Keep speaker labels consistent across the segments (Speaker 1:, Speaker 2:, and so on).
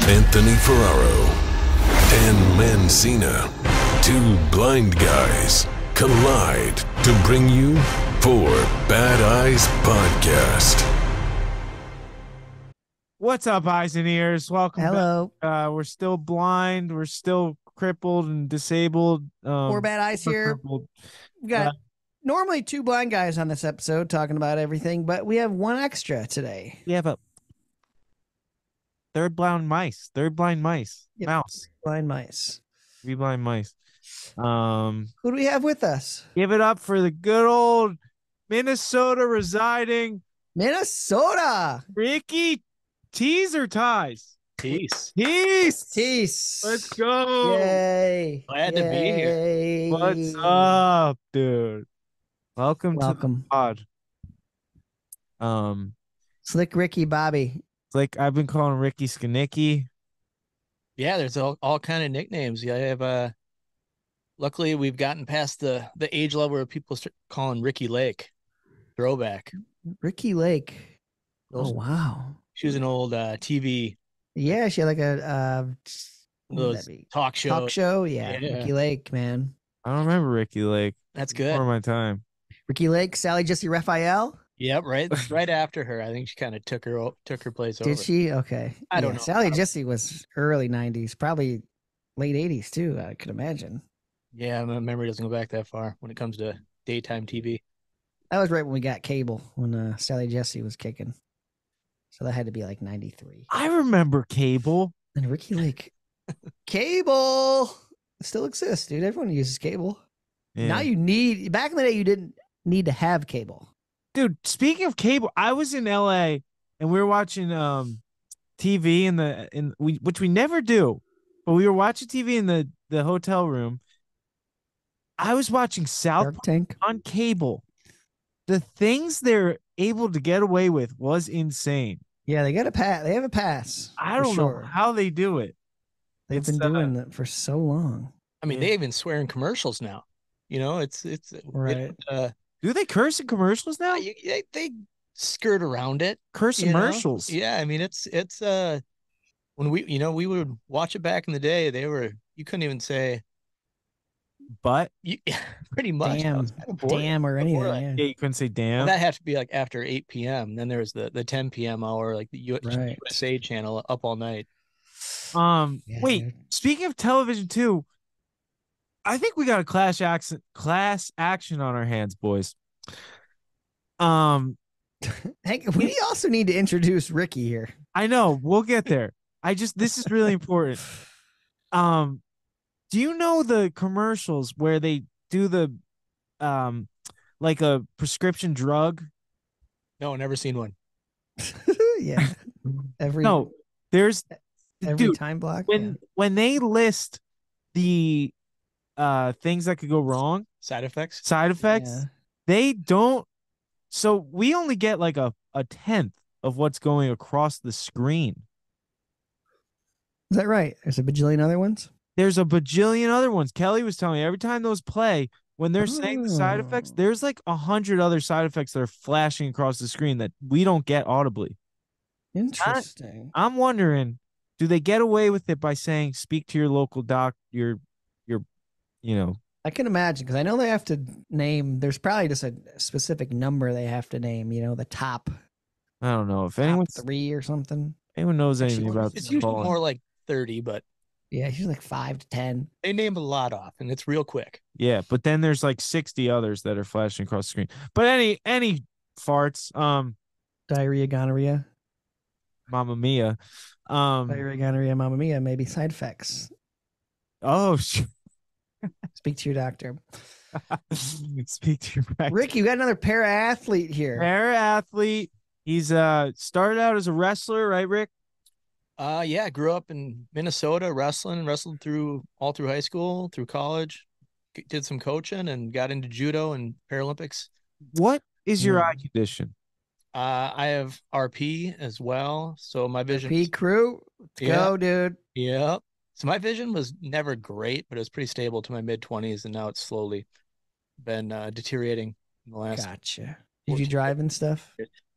Speaker 1: Anthony Ferraro, Dan Mancina. Two blind guys collide to bring you Four Bad Eyes Podcast.
Speaker 2: What's up, eyes and ears? Welcome.
Speaker 3: Hello.
Speaker 2: Back. We're still blind. We're still crippled and disabled.
Speaker 3: Four Bad Eyes here. We got normally two blind guys on this episode talking about everything, but we have one extra today.
Speaker 2: We have a third blind mice.
Speaker 3: Yep.
Speaker 2: Mouse.
Speaker 3: Blind mice.
Speaker 2: Three blind mice.
Speaker 3: Who do we have with us?
Speaker 2: Give it up for the good old Minnesota residing
Speaker 3: Minnesota.
Speaker 2: Ricky Tees or Ties?
Speaker 4: Peace.
Speaker 2: Let's go.
Speaker 3: Yay.
Speaker 4: Glad to be here.
Speaker 2: What's up, dude? Welcome to the pod.
Speaker 3: Slick Ricky Bobby.
Speaker 2: Like I've been calling Ricky Skanicki.
Speaker 4: Yeah, there's all kind of nicknames. Yeah, I have luckily we've gotten past the age level where people start calling Ricky Lake. Throwback.
Speaker 3: Ricky Lake. Oh wow.
Speaker 4: She was an old TV.
Speaker 3: Yeah, she had like a
Speaker 4: talk show.
Speaker 3: Talk show, yeah. Ricky Lake, man.
Speaker 2: I don't remember Ricky Lake.
Speaker 4: That's good.
Speaker 2: Before my time.
Speaker 3: Ricky Lake, Sally Jesse Raphael.
Speaker 4: Yep, right after her. I think she kind of took her place over.
Speaker 3: Did she? Okay.
Speaker 4: I don't know.
Speaker 3: Sally Jesse was early 90s, probably late 80s too, I could imagine.
Speaker 4: Yeah, my memory doesn't go back that far when it comes to daytime TV.
Speaker 3: That was right when we got cable, when Sally Jesse was kicking. So that had to be like 93.
Speaker 2: I remember cable.
Speaker 3: And Ricky Lake. Cable still exists, dude. Everyone uses cable.
Speaker 2: Yeah.
Speaker 3: Now back in the day, you didn't need to have cable.
Speaker 2: Dude, speaking of cable, I was in LA and we were watching TV which we never do, but we were watching TV in the hotel room. I was watching South Park on cable. The things they're able to get away with was insane.
Speaker 3: Yeah, they got a pass. They have a pass.
Speaker 2: I don't know how they do it.
Speaker 3: They've been doing that for so long.
Speaker 4: I mean, they even swear in commercials now. You know, it's
Speaker 3: right.
Speaker 4: Do
Speaker 2: they curse in commercials now?
Speaker 4: They skirt around it.
Speaker 2: Curse commercials.
Speaker 4: Yeah, I mean it's when we would watch it back in the day. You couldn't even say,
Speaker 2: but
Speaker 4: pretty much
Speaker 3: damn or anything.
Speaker 2: Yeah, you couldn't say damn.
Speaker 4: Well, that had to be like after 8 p.m. Then there was the 10 p.m. hour, like the USA channel up all night.
Speaker 2: Wait, speaking of television too, I think we got a class action on our hands, boys.
Speaker 3: Hank, we also need to introduce Ricky here.
Speaker 2: I know, we'll get there. This is really important. Do you know the commercials where they do the like a prescription drug?
Speaker 4: No, never seen one.
Speaker 3: Yeah. Every time block.
Speaker 2: When they list the things that could go wrong,
Speaker 4: side effects,
Speaker 3: yeah.
Speaker 2: They don't. So we only get like a tenth of what's going across the screen.
Speaker 3: Is that right? There's a bajillion other ones.
Speaker 2: There's a bajillion other ones. Kelly was telling me every time those play, when they're saying the side effects, there's like 100 other side effects that are flashing across the screen that we don't get audibly.
Speaker 3: Interesting.
Speaker 2: I'm wondering, do they get away with it by saying, speak to your local doc, your
Speaker 3: I can imagine, because I know they have to name, there's probably just a specific number they have to name, the top.
Speaker 2: I don't know if anyone
Speaker 3: 3 or something.
Speaker 2: Anyone knows anything about
Speaker 4: it's usually more like 30, but
Speaker 3: yeah, usually like 5 to 10.
Speaker 4: They name a lot off, and it's real quick.
Speaker 2: Yeah, but then there's like 60 others that are flashing across the screen. But any farts,
Speaker 3: diarrhea, gonorrhea,
Speaker 2: Mamma Mia,
Speaker 3: diarrhea, gonorrhea, Mamma Mia, maybe side effects.
Speaker 2: Oh,
Speaker 3: speak to your doctor.
Speaker 2: Speak to your doctor.
Speaker 3: Ricky, we got another para-athlete here.
Speaker 2: Para-athlete. He's started out as a wrestler, right, Rick?
Speaker 4: Yeah, grew up in Minnesota, wrestled through high school, through college, did some coaching, and got into judo and Paralympics.
Speaker 2: What is your eye condition?
Speaker 4: I have RP as well, so my vision.
Speaker 3: RP crew, let's go, dude.
Speaker 4: Yeah. So my vision was never great, but it was pretty stable to my mid-20s, and now it's slowly been deteriorating in the last.
Speaker 3: Gotcha. Did you drive and stuff?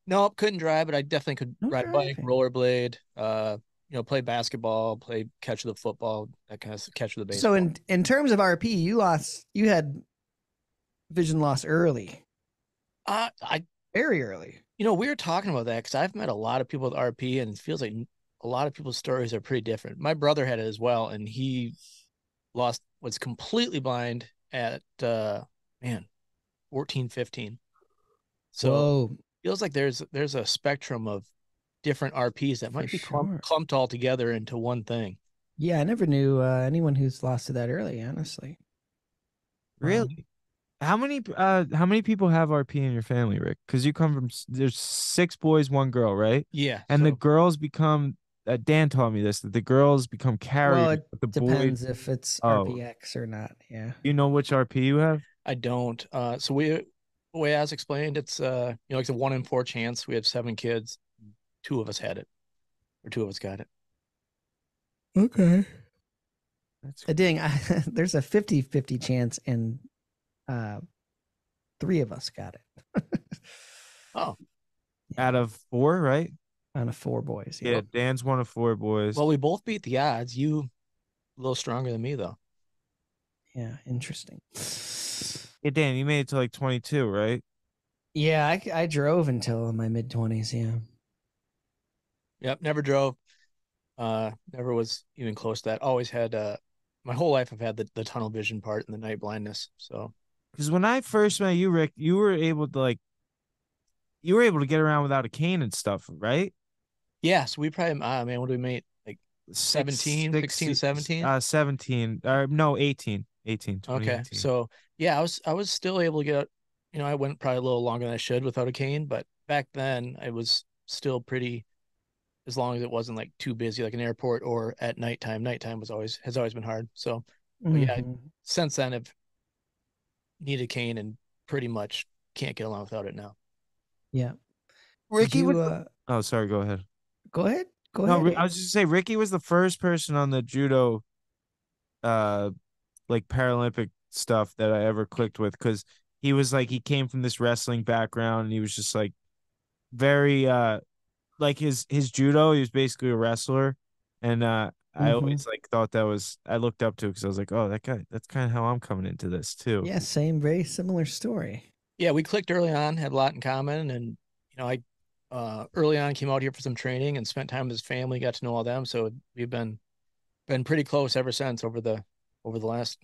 Speaker 4: No, couldn't drive, but I definitely could ride a bike, rollerblade, play basketball, play catch the football, that kind of catch the baseball.
Speaker 3: So in terms of RP, you had vision loss early. Very early.
Speaker 4: We were talking about that because I've met a lot of people with RP, and it feels like a lot of people's stories are pretty different. My brother had it as well, and he was completely blind at 14, 15. So
Speaker 3: Whoa.
Speaker 4: Feels like there's a spectrum of different RPs that might be clumped all together into one thing.
Speaker 3: Yeah, I never knew anyone who's lost it that early, honestly.
Speaker 2: Really? How many people have RP in your family, Rick? Because you come from, there's 6 boys, 1 girl, right?
Speaker 4: Yeah.
Speaker 2: And the girls become, Dan taught me this, that the girls become carriers.
Speaker 3: Well, it
Speaker 2: the
Speaker 3: depends
Speaker 2: boys,
Speaker 3: if it's RPX or not. Yeah.
Speaker 2: You know which RP you have?
Speaker 4: I don't. So the way I was explained, it's like a 1 in 4 chance. We have 7 kids. 2 of us had it, or 2 of us got it.
Speaker 3: Okay. Dang, there's a 50-50 chance, and 3 of us got it.
Speaker 4: Oh.
Speaker 2: Out of 4, right?
Speaker 3: Out of 4 boys.
Speaker 2: Yeah, Dan's 1 of 4 boys.
Speaker 4: Well, we both beat the odds. You a little stronger than me, though.
Speaker 3: Yeah, interesting.
Speaker 2: Yeah, Dan, you made it to like 22, right?
Speaker 3: Yeah, I drove until my mid-20s, yeah.
Speaker 4: Yep, never drove. Never was even close to that. Always had my whole life I've had the tunnel vision part and the night blindness. So
Speaker 2: because when I first met you, Rick, you were able to get around without a cane and stuff, right?
Speaker 4: Yeah, so we probably what do we make? Like 17, 16, 17?
Speaker 2: 17. No, 18. 18.
Speaker 4: Okay. So yeah, I was still able to get, I went probably a little longer than I should without a cane, but back then I was still pretty, as long as it wasn't like too busy, like an airport or at nighttime. Nighttime has always been hard. So yeah, since then I've needed a cane and pretty much can't get along without it now.
Speaker 3: Yeah.
Speaker 2: Ricky oh, sorry, go ahead.
Speaker 3: Go ahead.
Speaker 2: I was just say Ricky was the first person on the judo like Paralympic stuff that I ever clicked with, because he was like, he came from this wrestling background and he was just like very like his judo, he was basically a wrestler, and I always like thought I looked up to, because I was like, oh, that guy, that's kind of how I'm coming into this too.
Speaker 3: Yeah, same, very similar story.
Speaker 4: Yeah, we clicked early on, had a lot in common, and I early on came out here for some training and spent time with his family, got to know all them, so we've been pretty close ever since over the last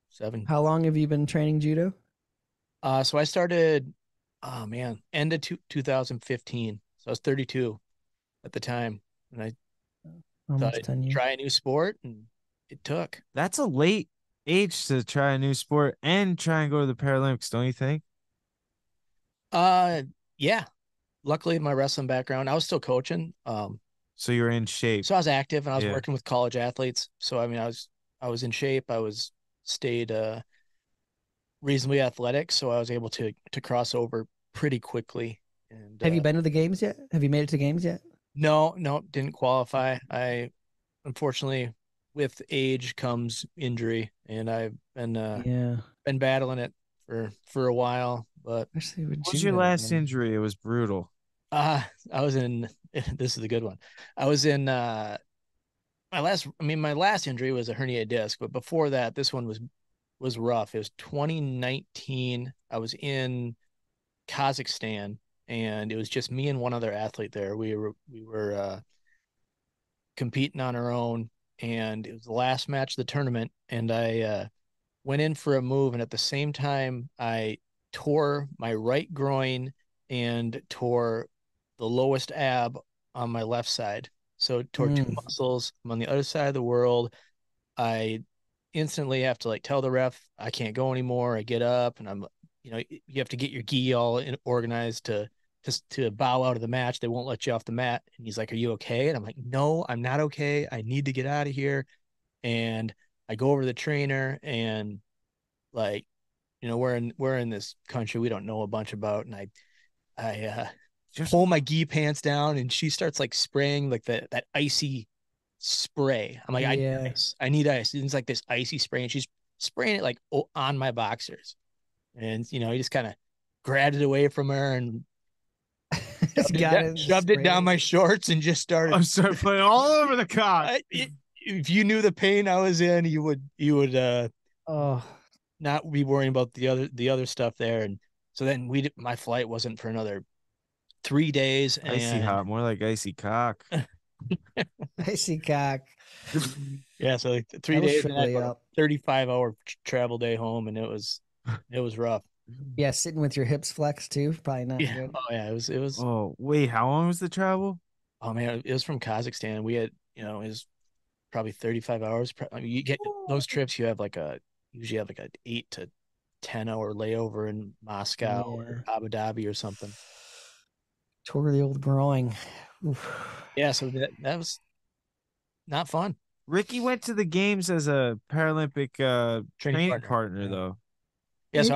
Speaker 4: 7.
Speaker 3: How long have you been training judo?
Speaker 4: So I started end of 2015. So I was 32 at the time, and I thought I'd try a new sport, and it took.
Speaker 2: That's a late age to try a new sport and try and go to the Paralympics, don't you think?
Speaker 4: Yeah. Luckily, my wrestling background, I was still coaching.
Speaker 2: So you were in shape.
Speaker 4: So I was active, and I was working with college athletes. So I mean, I was in shape. I stayed reasonably athletic, so I was able to cross over pretty quickly. And
Speaker 3: have you been to the games yet? Have you made it to games yet?
Speaker 4: No, didn't qualify. I unfortunately, with age comes injury, and I've been battling it for a while. But
Speaker 2: what was your last injury? It was brutal.
Speaker 4: I was in. This is a good one. I was in my last injury was a herniated disc, but before that, this one was rough. It was 2019. I was in Kazakhstan, and it was just me and one other athlete there. We were competing on our own, and it was the last match of the tournament, and I went in for a move, and at the same time I tore my right groin and tore the lowest ab on my left side. So tore 2 muscles. I'm on the other side of the world. I instantly have to tell the ref I can't go anymore. I get up, and I'm, you have to get your gi all organized to bow out of the match. They won't let you off the mat. And he's like, "Are you okay?" And I'm like, "No, I'm not okay. I need to get out of here." And I go over to the trainer, and we're in this country we don't know a bunch about, and I just pull my gi pants down, and she starts spraying that icy spray. I'm like, I need ice. And it's like this icy spray, and she's spraying it on my boxers. And he just kind of grabbed it away from her, and shoved it down my shorts and just started.
Speaker 2: I'm sorry, putting all over the cock.
Speaker 4: If you knew the pain I was in, you would not be worrying about the other stuff there. And so then my flight wasn't for another 3 days. And
Speaker 2: icy hot, more like icy cock.
Speaker 3: Icy cock.
Speaker 4: Yeah, so like 3 days, and a 35-hour travel day home, and it was rough.
Speaker 3: Yeah, sitting with your hips flexed too, probably not good.
Speaker 4: Oh yeah, it was.
Speaker 2: Oh wait, how long was the travel?
Speaker 4: Oh man, it was from Kazakhstan. We had, it was probably 35 hours. I mean, you get those trips, you usually have like an 8 to 10 hour layover in Moscow or Abu Dhabi or something.
Speaker 3: Tore the old groin.
Speaker 4: Oof. Yeah, so that was not fun.
Speaker 2: Ricky went to the games as a Paralympic training partner though.
Speaker 4: Yeah, so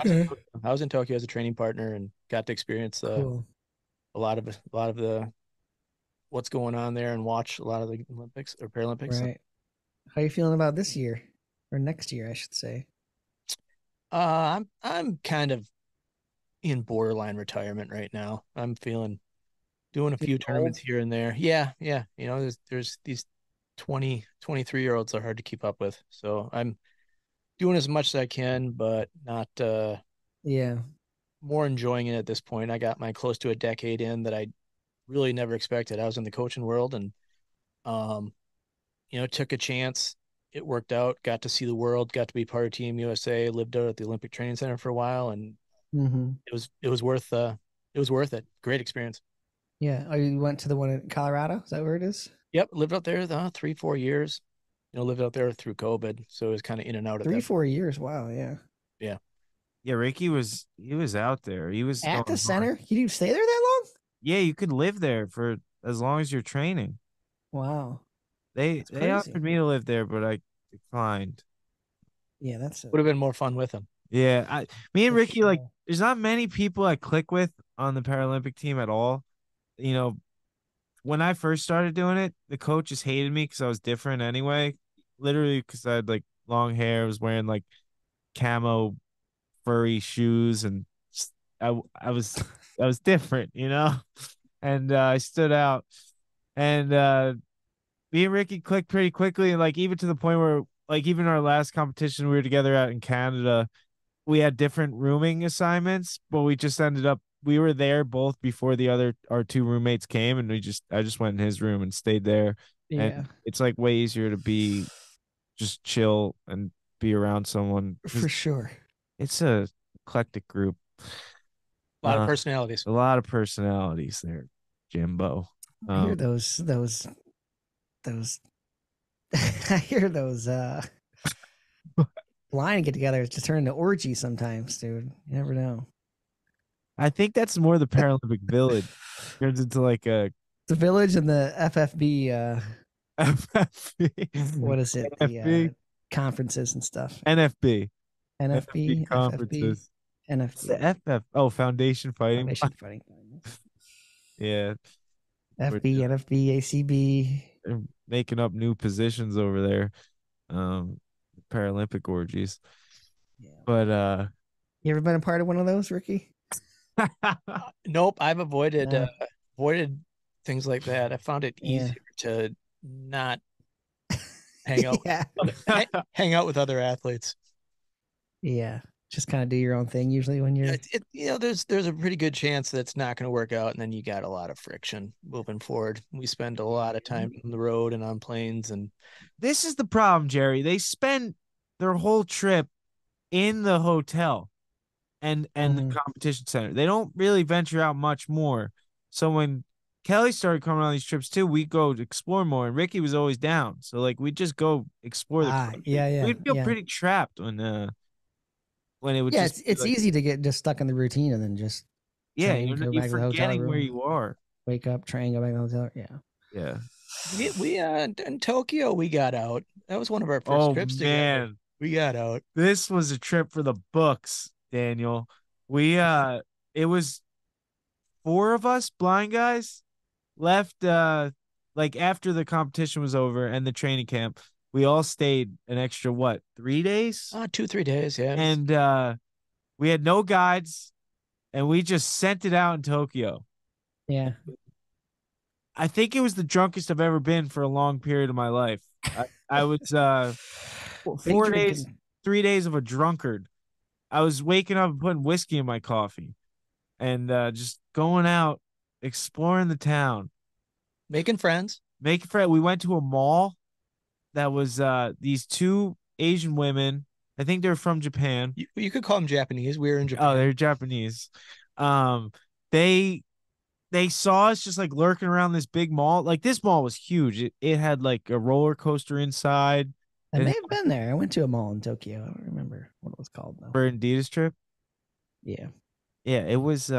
Speaker 4: I was in Tokyo as a training partner and got to experience a lot of the what's going on there and watch a lot of the Olympics or Paralympics.
Speaker 3: Right. How are you feeling about this year or next year, I should say?
Speaker 4: I'm kind of in borderline retirement right now. I'm doing a few tournaments here and there. Yeah. There's these 23-year-olds are hard to keep up with. So I'm doing as much as I can, but not more enjoying it at this point. I got my close to a decade in that I really never expected. I was in the coaching world and took a chance. It worked out, got to see the world, got to be part of Team USA, lived out at the Olympic Training Center for a while, and it was worth it. Great experience.
Speaker 3: Yeah. Oh, you went to the one in Colorado? Is that where it is?
Speaker 4: Yep, lived out there 3-4 years. Lived out there through COVID, so it was kind of in and out of
Speaker 3: 3-4 years. Wow, yeah.
Speaker 2: Yeah, Ricky was out there. He was
Speaker 3: at the center. You didn't stay there that long?
Speaker 2: Yeah, you could live there for as long as you're training.
Speaker 3: Wow.
Speaker 2: They offered me to live there, but I declined.
Speaker 3: Yeah,
Speaker 4: would have been more fun with him.
Speaker 2: Yeah, me and Ricky, like, there's not many people I click with on the Paralympic team at all. When I first started doing it, the coach just hated me because I was different anyway. Literally, because I had like long hair, I was wearing like camo furry shoes, and I was different, and I stood out. And me and Ricky clicked pretty quickly, and like even to the point where like even our last competition we were together out in Canada, we had different rooming assignments, but we were there both before our two roommates came, and I just went in his room and stayed there.
Speaker 3: Yeah.
Speaker 2: And it's like way easier to be just chill and be around someone.
Speaker 3: For sure.
Speaker 2: It's a eclectic group.
Speaker 4: A lot of personalities.
Speaker 2: A lot of personalities there, Jimbo.
Speaker 3: I hear those I hear those blind get-togethers just turn into orgies sometimes, dude. You never know.
Speaker 2: I think that's more the Paralympic Village. Turns into like the
Speaker 3: Village and the FFB.
Speaker 2: FFB.
Speaker 3: What is it?
Speaker 2: NFB?
Speaker 3: The conferences and stuff.
Speaker 2: NFB.
Speaker 3: NFB
Speaker 2: conferences.
Speaker 3: NFB.
Speaker 2: The FF. Oh, Foundation Fighting. Yeah.
Speaker 3: FB, NFB, ACB.
Speaker 2: They're making up new positions over there. Paralympic orgies.
Speaker 3: Yeah.
Speaker 2: But
Speaker 3: you ever been a part of one of those, Ricky?
Speaker 4: Nope, I've avoided things like that. I found it easier to not hang out hang out with other athletes.
Speaker 3: Yeah, just kind of do your own thing usually when you're
Speaker 4: there's a pretty good chance that it's not going to work out, and then you got a lot of friction moving forward. We spend a lot of time on the road and on planes, and
Speaker 2: this is the problem, Jerry. They spend their whole trip in the hotel and the competition center. They don't really venture out much more. So when Kelly started coming on these trips too, we go explore more, and Ricky was always down. So like we just go explore the country. We'd feel pretty trapped when it would
Speaker 3: it's easy to get just stuck in the routine and then just
Speaker 2: you're forgetting where you are.
Speaker 3: Wake up, train, go back to the hotel.
Speaker 4: We in Tokyo we got out. That was one of our first trips together. We got out.
Speaker 2: This was a trip for the books, Daniel. It was 4 of us blind guys left like after the competition was over and the training camp. We all stayed an extra 3 days?
Speaker 4: 2-3 days, yeah.
Speaker 2: And we had no guides, and we just sent it out in Tokyo.
Speaker 3: Yeah.
Speaker 2: I think it was the drunkest I've ever been for a long period of my life. I was 3 days of a drunkard. I was waking up and putting whiskey in my coffee and just going out, exploring the town.
Speaker 4: Making friends.
Speaker 2: We went to a mall that was these two Asian women. I think they're from Japan.
Speaker 4: You could call them Japanese. We were in Japan.
Speaker 2: Oh, they're Japanese. They saw us just like lurking around this big mall. Like this mall was huge. It had like a roller coaster inside.
Speaker 3: I may have been there. I went to a mall in Tokyo. I don't remember what it was called though.
Speaker 2: For Adidas trip.
Speaker 3: Yeah.
Speaker 2: Yeah, it was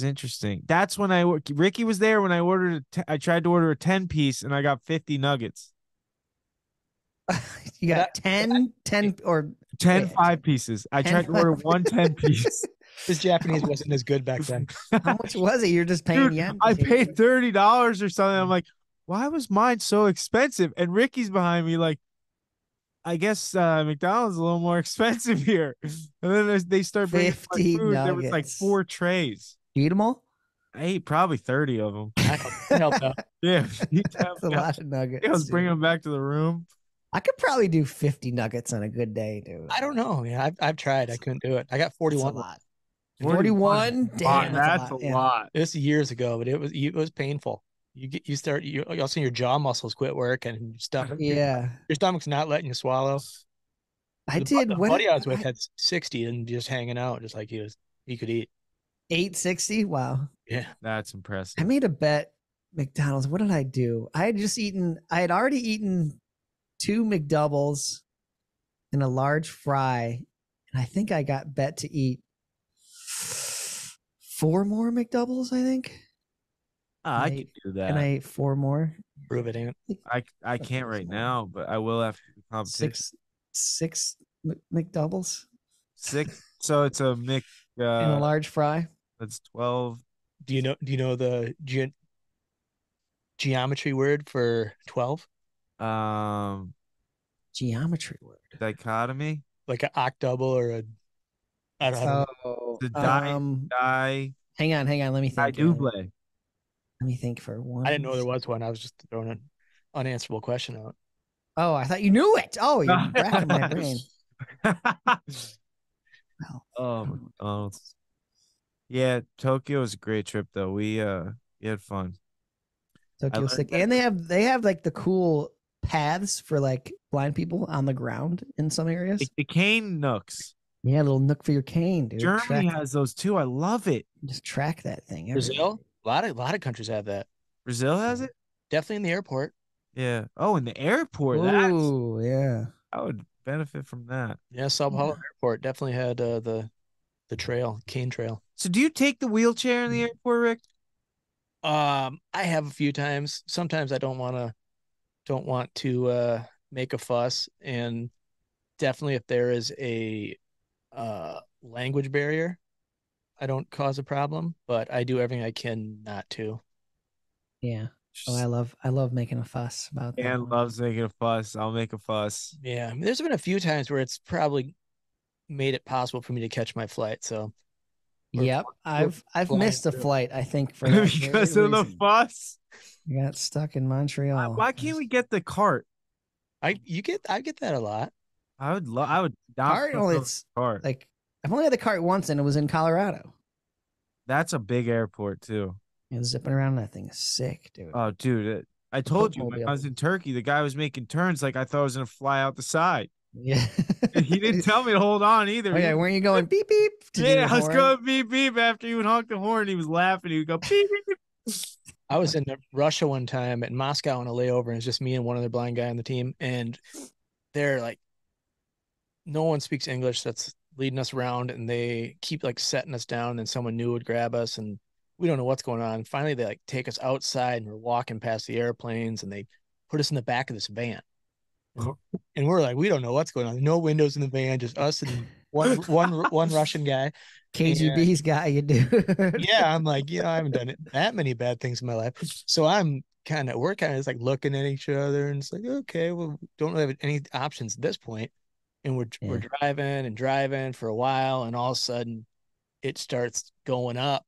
Speaker 2: interesting. That's when Ricky was there when I ordered I tried to order a 10-piece and I got 50 nuggets.
Speaker 3: You got 10 or
Speaker 2: 10 5-pieces. I tried to order one 10-piece.
Speaker 4: This Japanese wasn't as good back then.
Speaker 3: How much was it? You're just paying yen.
Speaker 2: I paid $30 or something. I'm like, why was mine so expensive? And Ricky's behind me like, I guess McDonald's is a little more expensive here. And then they start bringing
Speaker 3: 50
Speaker 2: food.
Speaker 3: nuggets.
Speaker 2: There was like 4 trays.
Speaker 3: You eat them all?
Speaker 2: I ate probably 30 of them.
Speaker 4: I helped out.
Speaker 2: Yeah.
Speaker 3: That's a lot of nuggets.
Speaker 2: I was bringing them back to the room.
Speaker 3: I could probably do 50 nuggets on a good day, dude.
Speaker 4: I don't know. Yeah, I've tried. I couldn't do it. I got 41.
Speaker 3: That's a lot. 41? Damn,
Speaker 2: that's a lot.
Speaker 4: This years ago, but it was painful. You also your jaw muscles quit working and your stomach.
Speaker 3: Yeah.
Speaker 4: Your stomach's not letting you swallow. The buddy I was with had 60 and just hanging out, just like he could eat.
Speaker 3: 860? Wow.
Speaker 4: Yeah.
Speaker 2: That's impressive.
Speaker 3: I made a bet McDonald's. What did I do? I had already eaten 2 McDoubles and a large fry. And I think I got bet to eat 4 more McDoubles, I think.
Speaker 2: I can do that.
Speaker 3: And I ate 4 more.
Speaker 4: Prove it, Ant.
Speaker 2: I can't right now, but I will after the competition.
Speaker 3: Six McDoubles.
Speaker 2: 6. So it's a Mc
Speaker 3: and a large fry.
Speaker 2: That's 12.
Speaker 4: Do you know the geometry word for 12?
Speaker 3: Geometry word.
Speaker 2: Dichotomy?
Speaker 4: Like an octdouble or a I don't know.
Speaker 2: The die.
Speaker 3: Hang on. Let me think.
Speaker 2: Double.
Speaker 3: Let me think for one.
Speaker 4: I didn't know there was one. I was just throwing an unanswerable question out.
Speaker 3: Oh, I thought you knew it. Oh, you're racking my brain.
Speaker 2: Oh. Yeah, Tokyo was a great trip though. We had fun.
Speaker 3: Tokyo's sick. And they have like the cool paths for like blind people on the ground in some areas.
Speaker 2: The cane nooks.
Speaker 3: Yeah, a little nook for your cane, dude.
Speaker 2: Germany has those too. I love it.
Speaker 3: Just track that thing.
Speaker 4: Brazil? A lot of countries have that.
Speaker 2: Brazil has it?
Speaker 4: Definitely in the airport.
Speaker 2: Yeah. Oh, in the airport.
Speaker 3: Oh, yeah.
Speaker 2: I would benefit from that.
Speaker 4: Yeah, Sao Paulo Airport definitely had the cane trail.
Speaker 2: So do you take the wheelchair in the airport, Rick?
Speaker 4: I have a few times. Sometimes I don't want to make a fuss, and definitely if there is a language barrier, I don't cause a problem, but I do everything I can not to.
Speaker 3: Yeah. Oh, I love making a fuss about that.
Speaker 2: Dan loves making a fuss. I'll make a fuss.
Speaker 4: Yeah. There's been a few times where it's probably made it possible for me to catch my flight. So
Speaker 3: yep. I've missed a flight, I think, for that
Speaker 2: because of the fuss.
Speaker 3: I got stuck in Montreal.
Speaker 2: Why can't we get the cart?
Speaker 4: I get that a lot.
Speaker 2: I would
Speaker 3: cart like I've only had the cart once and it was in Colorado.
Speaker 2: That's a big airport too.
Speaker 3: It was zipping around. That thing is sick, dude.
Speaker 2: Oh, dude. I told you when I was in Turkey, the guy was making turns like I thought I was going to fly out the side.
Speaker 3: Yeah.
Speaker 2: He didn't tell me to hold on either.
Speaker 3: Oh, yeah, weren't you going beep, beep?
Speaker 2: Yeah, I was going beep, beep after he would honk the horn. He was laughing. He would go beep, beep.
Speaker 4: I was in Russia one time at Moscow on a layover, and it's just me and one other blind guy on the team. And they're like, no one speaks English that's leading us around, and they keep like setting us down, and someone new would grab us, and we don't know what's going on. Finally, they like take us outside, and we're walking past the airplanes, and they put us in the back of this van. And we're like, we don't know what's going on. No windows in the van, just us and one Russian guy.
Speaker 3: KGB's got you, dude.
Speaker 4: Yeah, I'm like, I haven't done that many bad things in my life. So we're kind of just like looking at each other, and it's like, okay, well, don't really have any options at this point. And we're driving for a while, and all of a sudden it starts going up.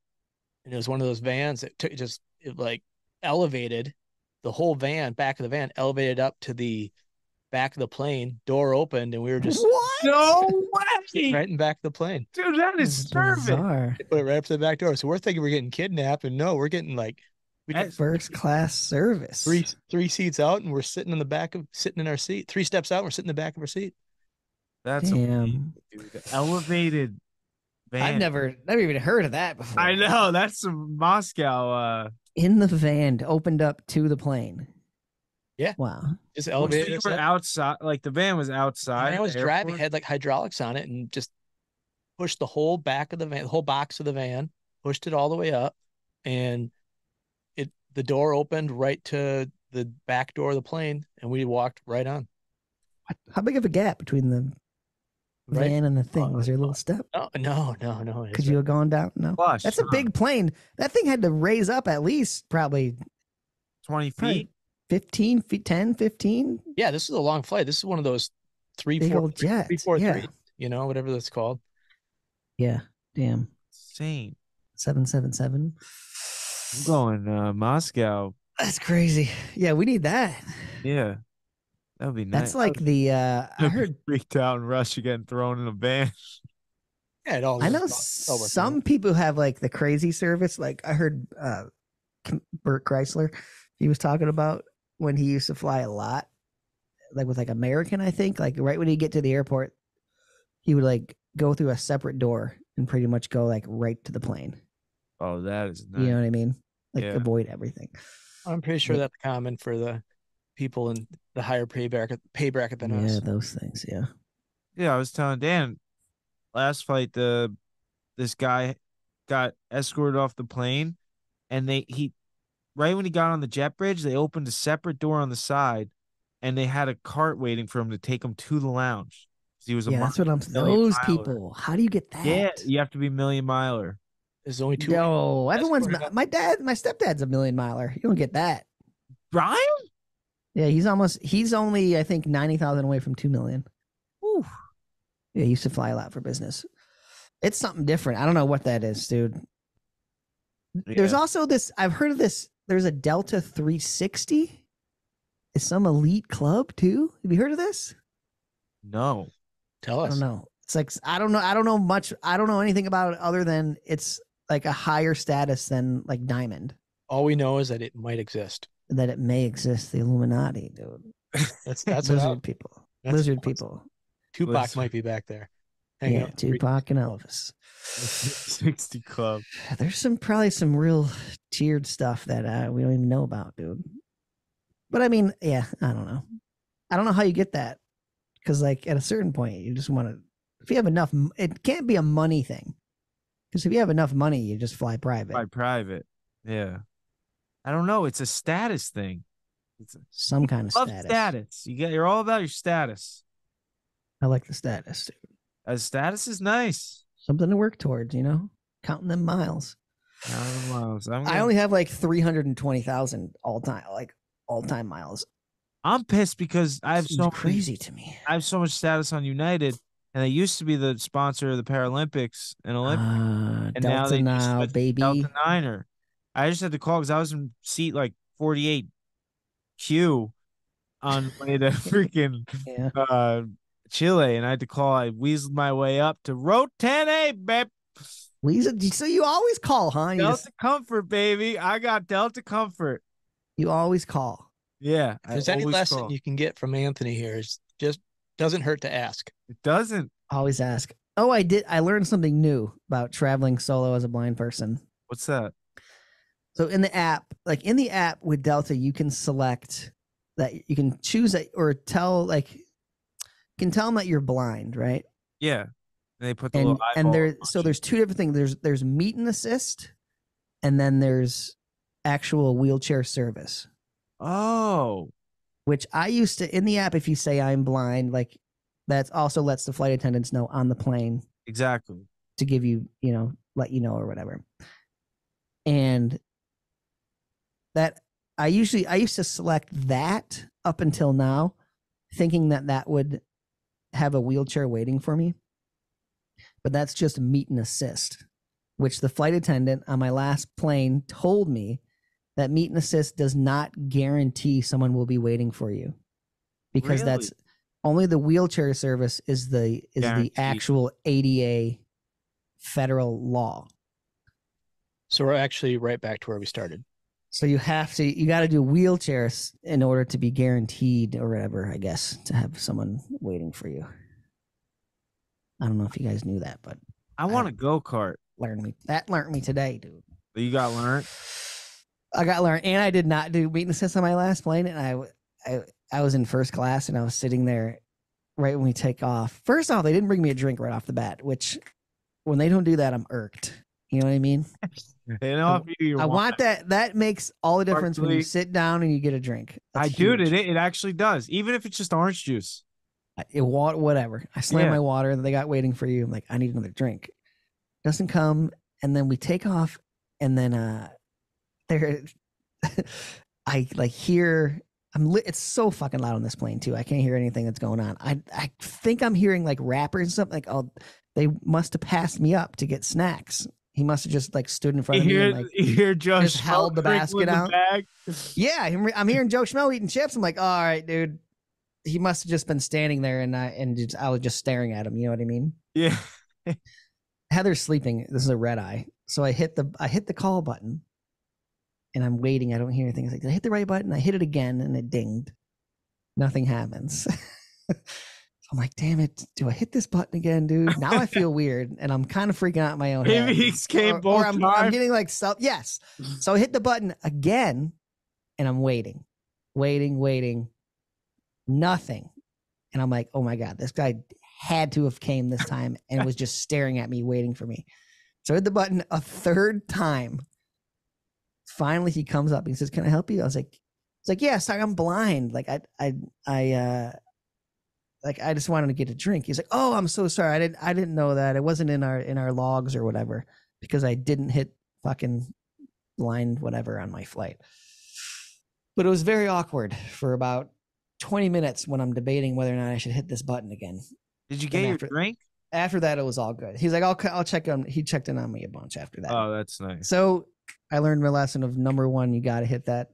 Speaker 4: and it was one of those vans that it like elevated the whole van, back of the van, elevated up to the back of the plane, door opened, and we were just
Speaker 3: what?
Speaker 2: No way,
Speaker 4: right in the back of the plane.
Speaker 2: dude. That is
Speaker 3: bizarre.
Speaker 4: They put it right up to the back door. So we're thinking we're getting kidnapped, and no, we're getting like
Speaker 3: First class service.
Speaker 4: three seats out, and we're sitting in our seat. 3 steps out, we're sitting in the back of our seat.
Speaker 2: That's
Speaker 3: damn,
Speaker 2: dude. The elevated van.
Speaker 3: I've never even heard of that before.
Speaker 2: I know that's some Moscow.
Speaker 3: In the van, opened up to the plane.
Speaker 4: Yeah.
Speaker 3: Wow.
Speaker 4: Just
Speaker 2: So
Speaker 4: elevated.
Speaker 2: you were outside, like the van was outside.
Speaker 4: And I was
Speaker 2: the
Speaker 4: driving,
Speaker 2: airport?
Speaker 4: had like hydraulics on it, and just pushed the whole back of the van, the whole box of the van, pushed it all the way up, and the door opened right to the back door of the plane, and we walked right on.
Speaker 3: How big of a gap between the
Speaker 4: Right?
Speaker 3: van and the thing? Was there a little step?
Speaker 4: No.
Speaker 3: Could you have gone down? No.
Speaker 2: Flush,
Speaker 3: That's a big plane. That thing had to raise up at least probably
Speaker 2: 20 feet.
Speaker 3: 15 feet, 10, 15.
Speaker 4: Yeah, this is a long flight. This is one of those
Speaker 3: Big old jets.
Speaker 4: 343, whatever that's called.
Speaker 3: Yeah. Damn.
Speaker 2: Insane.
Speaker 3: 777.
Speaker 2: I'm going Moscow.
Speaker 3: That's crazy. Yeah, we need that.
Speaker 2: Yeah, that would be nice.
Speaker 3: That's like the I heard
Speaker 2: freaked out in Russia getting thrown in a van.
Speaker 4: Yeah,
Speaker 3: I know some people have like the crazy service. Like I heard Bert Chrysler, he was talking about when he used to fly a lot, like with like American, I think. Like right when he get to the airport, he would like go through a separate door and pretty much go like right to the plane.
Speaker 2: Oh, that is nice.
Speaker 3: You know what I mean? Like
Speaker 2: Yeah.
Speaker 3: avoid everything.
Speaker 4: I'm pretty sure that's common for the people in the higher pay bracket than us.
Speaker 3: Yeah, those things. Yeah.
Speaker 2: Yeah, I was telling Dan last flight, this guy got escorted off the plane, and he right when he got on the jet bridge, they opened a separate door on the side, and they had a cart waiting for him to take him to the lounge. He was
Speaker 3: Yeah, that's what I'm. Those people. How do you get that?
Speaker 2: Yeah, you have to be $1 million miler.
Speaker 4: There's only 2.
Speaker 3: No, everyone's.
Speaker 4: escorted up.
Speaker 3: My stepdad's $1 million miler. You don't get that.
Speaker 2: Brian?
Speaker 3: Yeah, he's only I think 90,000 away from 2 million.
Speaker 2: Ooh.
Speaker 3: Yeah, he used to fly a lot for business. It's something different. I don't know what that is, dude. There's also this. I've heard of this. There's a Delta 360. It's some elite club too. Have you heard of this?
Speaker 2: No.
Speaker 4: Tell
Speaker 3: I
Speaker 4: us.
Speaker 3: don't know. It's like I don't know much. I don't know anything about it other than it's like a higher status than like Diamond.
Speaker 4: All we know is that it might exist.
Speaker 3: That it may exist. The Illuminati, dude.
Speaker 4: That's
Speaker 3: Lizard people.
Speaker 4: that's-
Speaker 3: Lizard people.
Speaker 4: Tupac
Speaker 2: Listen.
Speaker 4: might be back there. hanging
Speaker 3: Yeah,
Speaker 4: out.
Speaker 3: Tupac and Elvis.
Speaker 2: 60 Club.
Speaker 3: There's probably some real tiered stuff that we don't even know about, dude. But I mean, yeah, I don't know. I don't know how you get that, because like at a certain point, you just want to. If you have enough, it can't be a money thing. Because if you have enough money, you just fly private.
Speaker 2: By private. Yeah. I don't know. It's a status thing. It's
Speaker 3: Some kind of
Speaker 2: love
Speaker 3: status.
Speaker 2: status. You're all about your status.
Speaker 3: I like the status, dude.
Speaker 2: Status is nice.
Speaker 3: Something to work towards, you know? Counting them miles. I only have like 320,000 all-time miles.
Speaker 2: I'm pissed because I have
Speaker 3: Seems
Speaker 2: so
Speaker 3: crazy to me.
Speaker 2: I have so much status on United, and they used to be the sponsor of the Paralympics and Olympics, and now
Speaker 3: Delta
Speaker 2: they
Speaker 3: now,
Speaker 2: just
Speaker 3: baby.
Speaker 2: Delta Niner. I just had to call because I was in seat like 48Q on the way to freaking
Speaker 3: Yeah.
Speaker 2: Chile, and I had to call. I weaseled my way up to row 10A, babe.
Speaker 3: So you always call, huh?
Speaker 2: Delta Comfort, baby. I got Delta Comfort.
Speaker 3: You always call.
Speaker 2: Yeah.
Speaker 4: If there's any lesson you can get from Anthony here, is just doesn't hurt to ask.
Speaker 2: It doesn't.
Speaker 3: Always ask. Oh, I learned something new about traveling solo as a blind person.
Speaker 2: What's that?
Speaker 3: So in the app with Delta, you can select that you can choose it or tell them that you're blind, right?
Speaker 2: Yeah. And they put the little
Speaker 3: and
Speaker 2: eyeball
Speaker 3: there's two different things. There's meet and assist, and then there's actual wheelchair service.
Speaker 2: Oh.
Speaker 3: Which I used to in the app, if you say I'm blind, like that also lets the flight attendants know on the plane.
Speaker 2: Exactly.
Speaker 3: To give you, let you know or whatever. And that I used to select that up until now, thinking that would have a wheelchair waiting for me. But that's just meet and assist. which the flight attendant on my last plane told me that meet and assist does not guarantee someone will be waiting for you, because that's only the wheelchair service is the actual ADA federal law.
Speaker 4: So we're actually right back to where we started.
Speaker 3: So you got to do wheelchairs in order to be guaranteed or whatever, I guess, to have someone waiting for you. I don't know if you guys knew that, but
Speaker 2: I want a go-kart.
Speaker 3: Learned me today, dude.
Speaker 2: You got learned?
Speaker 3: I got learned, and I did not do meet and assist on my last plane, and I was in first class, and I was sitting there right when we take off. First off, they didn't bring me a drink right off the bat, which when they don't do that, I'm irked. You know what I mean?
Speaker 2: They know
Speaker 3: I want that. That makes all the difference when you sit down and you get a drink. That's
Speaker 2: huge. It actually does. Even if it's just orange juice.
Speaker 3: Whatever. I slam my water, and they got waiting for you. I'm like, I need another drink. Doesn't come, and then we take off, and then I like hear. It's so fucking loud on this plane too. I can't hear anything that's going on. I think I'm hearing like rappers and stuff. Like, oh, they must have passed me up to get snacks. He must have just like stood in front of me and like
Speaker 2: you hear Joe
Speaker 3: just held the basket out. Yeah, I'm hearing Joe Schmo eating chips. I'm like, oh, all right, dude. He must have just been standing there, and I was just staring at him. You know what I mean?
Speaker 2: Yeah.
Speaker 3: Heather's sleeping. This is a red eye. So I hit the call button, and I'm waiting. I don't hear anything. It's like, did I hit the right button? I hit it again, and it dinged. Nothing happens. So I'm like, damn it. Do I hit this button again, dude? Now I feel weird, and I'm kind of freaking out in my own head.
Speaker 2: Maybe he came both times.
Speaker 3: I'm getting like stuff. Yes. So I hit the button again, and I'm waiting. Nothing. And I'm like, oh my God, this guy had to have came this time and was just staring at me, waiting for me. So I hit the button a third time. Finally, he comes up. He says, "Can I help you?" I was like, "Yeah, sorry, I'm blind. Like I just wanted to get a drink." He's like, "Oh, I'm so sorry. I didn't know that. It wasn't in our logs or whatever, because I didn't hit fucking blind whatever on my flight." But it was very awkward for about 20 minutes when I'm debating whether or not I should hit this button again.
Speaker 2: Did you get your drink?
Speaker 3: After that, it was all good. He's like, I'll check on. He checked in on me a bunch after that.
Speaker 2: Oh, that's nice.
Speaker 3: So I learned my lesson of number one, you got to hit that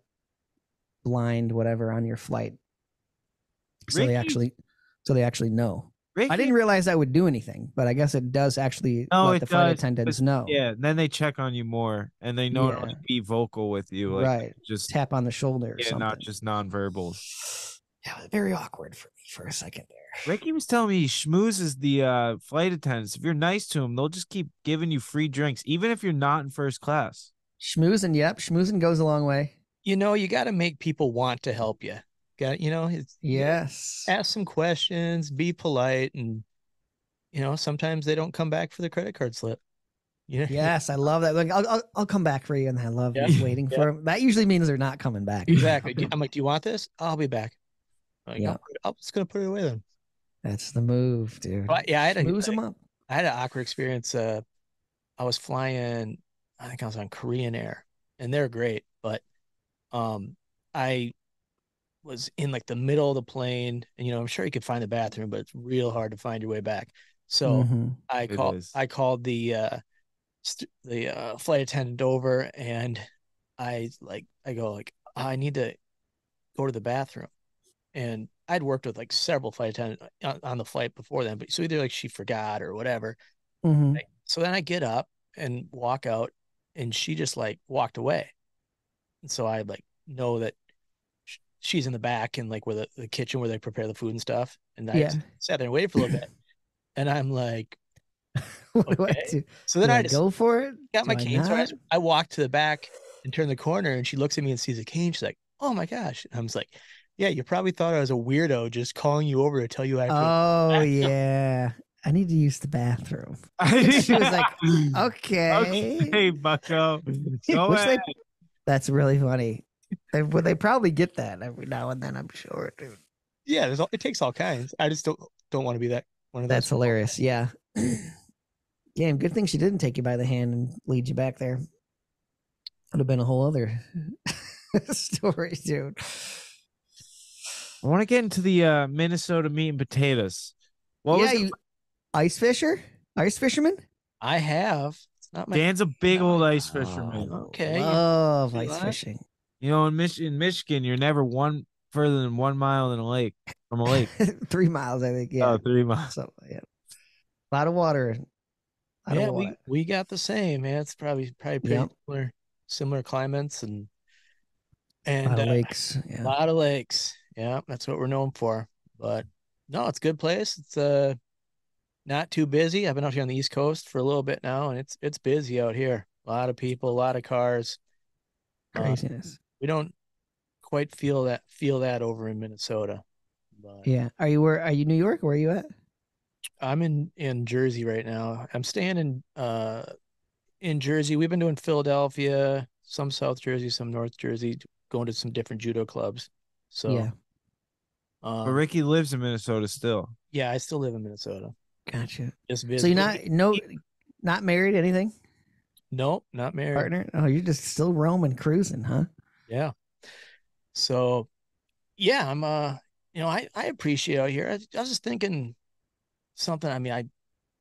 Speaker 3: blind whatever on your flight. So Ricky, they actually know. Ricky, I didn't realize that would do anything, but I guess it does actually let the flight attendants know.
Speaker 2: Yeah, then they check on you more, and they know to be vocal with you. Like,
Speaker 3: right. Just tap on the shoulder or something.
Speaker 2: Not just nonverbals.
Speaker 3: Yeah, it was very awkward for me for a second there.
Speaker 2: Ricky was telling me he schmoozes the flight attendants. If you're nice to them, they'll just keep giving you free drinks, even if you're not in first class.
Speaker 3: Schmoozing, yep. Schmoozing goes a long way.
Speaker 4: You got to make people want to help you.
Speaker 3: Yes.
Speaker 4: Ask some questions, be polite, and sometimes they don't come back for the credit card slip.
Speaker 3: Yes, I love that. Like, I'll come back for you, and I love waiting for them. That usually means they're not coming back.
Speaker 4: Exactly. I'm like, do you want this? I'll be back. Like, I'm just gonna put it away then.
Speaker 3: That's the move, dude.
Speaker 4: But yeah, I had
Speaker 3: them up.
Speaker 4: I had an awkward experience. I was flying. I think I was on Korean Air, and they're great, but I was in like the middle of the plane, and I'm sure you could find the bathroom, but it's real hard to find your way back. So I called the flight attendant over, and I go, I need to go to the bathroom. And I'd worked with like several flight attendants on the flight before then, but so either like she forgot or whatever. So then I get up and walk out, and she just like walked away. And so I like know that she's in the back and like where the kitchen where they prepare the food and stuff. And I sat there and waited for a little bit. And I'm like, okay. So then I just
Speaker 3: go for it.
Speaker 4: Got my cane. So I walked to the back and turned the corner, and she looks at me and sees a cane. She's like, "Oh my gosh." And I was like, "Yeah, you probably thought I was a weirdo just calling you over to tell you I
Speaker 3: Oh yeah. I need to use the bathroom." She was like, okay.
Speaker 2: Okay, bucko. Go ahead.
Speaker 3: That's really funny. They probably get that every now and then, I'm sure, dude.
Speaker 4: Yeah, it takes all kinds. I just don't want to be that one of those.
Speaker 3: That's hilarious. Yeah. Damn, good thing she didn't take you by the hand and lead you back there. Would have been a whole other story, dude.
Speaker 2: I want to get into the Minnesota meat and potatoes. What was it?
Speaker 3: Ice fisherman?
Speaker 4: I have. Not my.
Speaker 2: Dan's a big old ice fisherman.
Speaker 4: Okay.
Speaker 3: Love ice fishing.
Speaker 2: You know, in Michigan, you're never further than 1 mile from a lake.
Speaker 3: 3 miles, I think. Yeah.
Speaker 2: Oh, 3 miles.
Speaker 3: So, yeah. A lot of water.
Speaker 4: Yeah, we got the same, man. It's probably pretty similar climates and
Speaker 3: a lot of lakes. Yeah.
Speaker 4: A lot of lakes. Yeah, that's what we're known for. But no, it's a good place. It's not too busy. I've been out here on the East Coast for a little bit now, and it's busy out here. A lot of people, a lot of cars.
Speaker 3: Craziness.
Speaker 4: We don't quite feel that over in Minnesota. But
Speaker 3: yeah. Are you New York? Where are you at?
Speaker 4: I'm in Jersey right now. I'm staying in Jersey. We've been doing Philadelphia, some South Jersey, some North Jersey, going to some different judo clubs. So
Speaker 3: yeah.
Speaker 2: But Ricky lives in Minnesota still.
Speaker 4: Yeah, I still live in Minnesota.
Speaker 3: Gotcha.
Speaker 4: Just
Speaker 3: so you're not married, anything?
Speaker 4: Nope, not married.
Speaker 3: Partner? Oh, you're just still roaming, cruising, huh?
Speaker 4: Yeah. So yeah, I'm I appreciate out here. I was just thinking something. I mean, I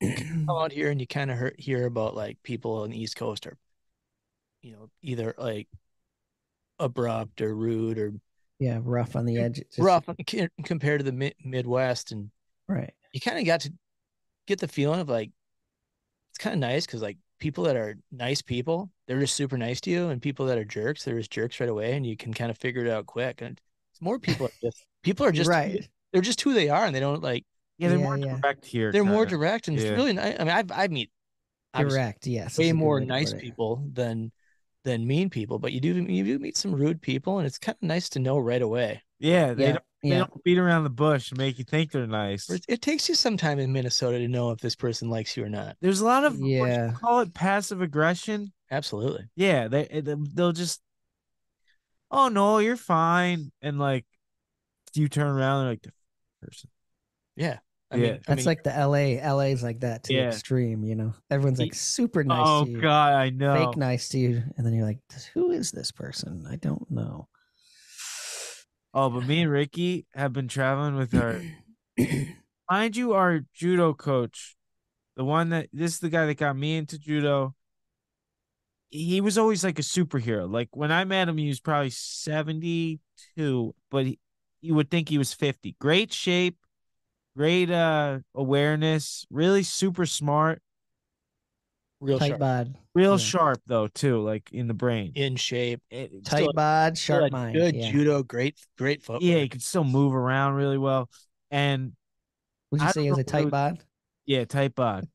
Speaker 4: come out here and you kind of hear about like people on the East Coast are, either like abrupt or rude or
Speaker 3: rough on the edge.
Speaker 4: Rough compared to the Midwest, and
Speaker 3: right.
Speaker 4: You kind of got to get the feeling of like it's kind of nice because like people that are nice people, they're just super nice to you, and people that are jerks, they're just jerks right away, and you can kind of figure it out quick. And it's more people are just
Speaker 3: right.
Speaker 4: They're just who they are, and they don't like.
Speaker 2: Yeah, they're more direct here.
Speaker 4: They're more direct, and it's really nice. I mean, I meet
Speaker 3: direct, yes,
Speaker 4: way more nice people than mean people, but you do meet some rude people, and it's kind of nice to know right away.
Speaker 2: Yeah, they don't beat around the bush and make you think they're nice.
Speaker 4: It takes you some time in Minnesota to know if this person likes you or not.
Speaker 2: There's a lot of what you call it passive aggression.
Speaker 4: Absolutely.
Speaker 2: Yeah, they'll just, oh no, you're fine, and like you turn around and like the person.
Speaker 4: Yeah.
Speaker 3: I mean, like the LA's like that to the extreme, everyone's like super nice to you.
Speaker 2: Oh God, I know.
Speaker 3: Fake nice to you. And then you're like, who is this person? I don't know.
Speaker 2: Oh, but me and Ricky have been traveling with mind you, our judo coach, this is the guy that got me into judo. He was always like a superhero. Like when I met him, he was probably 72, but you would think he was 50. Great shape. Great awareness, really super smart.
Speaker 4: Real
Speaker 3: tight
Speaker 4: sharp.
Speaker 3: Bod.
Speaker 2: Real sharp though, too, like in the brain.
Speaker 4: In shape.
Speaker 3: Tight bod, sharp mind.
Speaker 4: Good judo, great footwork.
Speaker 2: Yeah, he can still move around really well. And
Speaker 3: would you say he was a tight bod?
Speaker 2: Yeah, tight bod.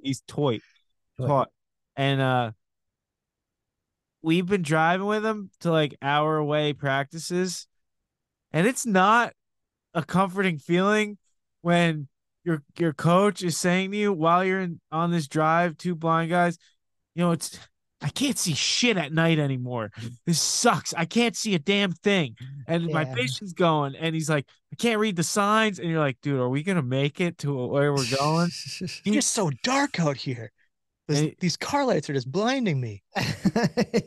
Speaker 2: He's taut. And we've been driving with him to like hour away practices. And it's not a comforting feeling when your coach is saying to you while you're on this drive, two blind guys, I can't see shit at night anymore. This sucks. I can't see a damn thing. And my vision's going, and he's like, I can't read the signs. And you're like, dude, are we gonna make it to where we're going?
Speaker 4: It's just so dark out here. These car lights are just blinding me.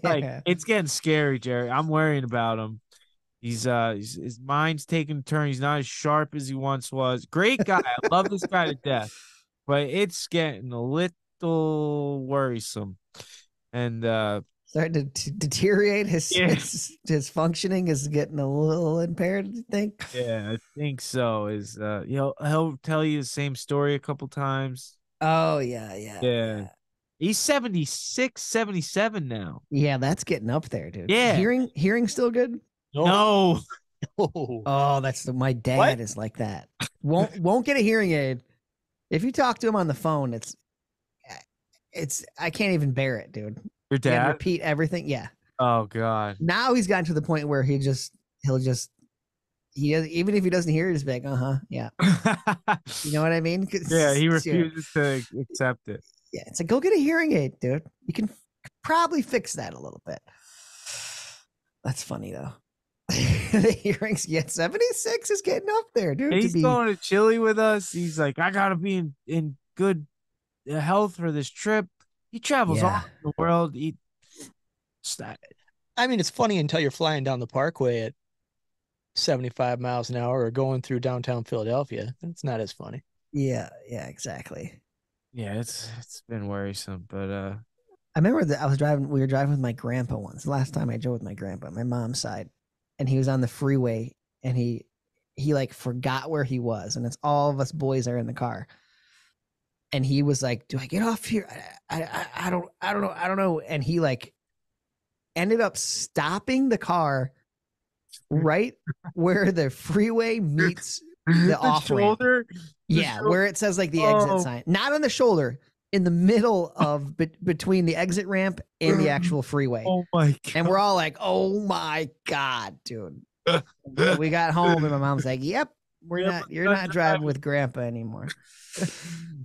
Speaker 2: Like it's getting scary, Jerry. I'm worrying about him. His mind's taking a turn. He's not as sharp as he once was. Great guy. I love this guy to death, but it's getting a little worrisome. And
Speaker 3: starting to deteriorate. His functioning is getting a little impaired, you think?
Speaker 2: Yeah, I think so. He'll tell you the same story a couple times.
Speaker 3: Oh yeah.
Speaker 2: He's 76, 77 now.
Speaker 3: Yeah, that's getting up there, dude.
Speaker 2: Yeah.
Speaker 3: Hearing still good?
Speaker 2: No.
Speaker 3: Oh, my dad is like that. Won't get a hearing aid. If you talk to him on the phone, it's I can't even bear it, dude.
Speaker 2: Your dad?
Speaker 3: Repeat everything. Yeah.
Speaker 2: Oh God.
Speaker 3: Now he's gotten to the point where even if he doesn't hear it, he's like, yeah. You know what I mean?
Speaker 2: Yeah, he refuses to accept it.
Speaker 3: Yeah, it's like, go get a hearing aid, dude. You can probably fix that a little bit. That's funny though. The hearings, 76 is getting up there, dude.
Speaker 2: He's going to Chile with us. He's like, I gotta be in good health for this trip. He travels all over the world.
Speaker 4: I mean, it's funny until you're flying down the parkway at 75 miles an hour or going through downtown Philadelphia. It's not as funny.
Speaker 3: Yeah, exactly.
Speaker 2: Yeah, it's been worrisome, but
Speaker 3: I remember that we were driving with my grandpa once. The last time I drove with my grandpa, my mom's side, and he was on the freeway, and he like forgot where he was, and it's all of us boys are in the car, and he was like, "Do I get off here? I don't know," and he like ended up stopping the car right where the freeway meets the off ramp. Yeah, where it says like the exit sign, not on the shoulder, in the middle of between the exit ramp and the actual freeway.
Speaker 2: Oh my God.
Speaker 3: And we're all like, "Oh my God, dude." We got home and my mom's like, "Yep, you're not driving with grandpa anymore."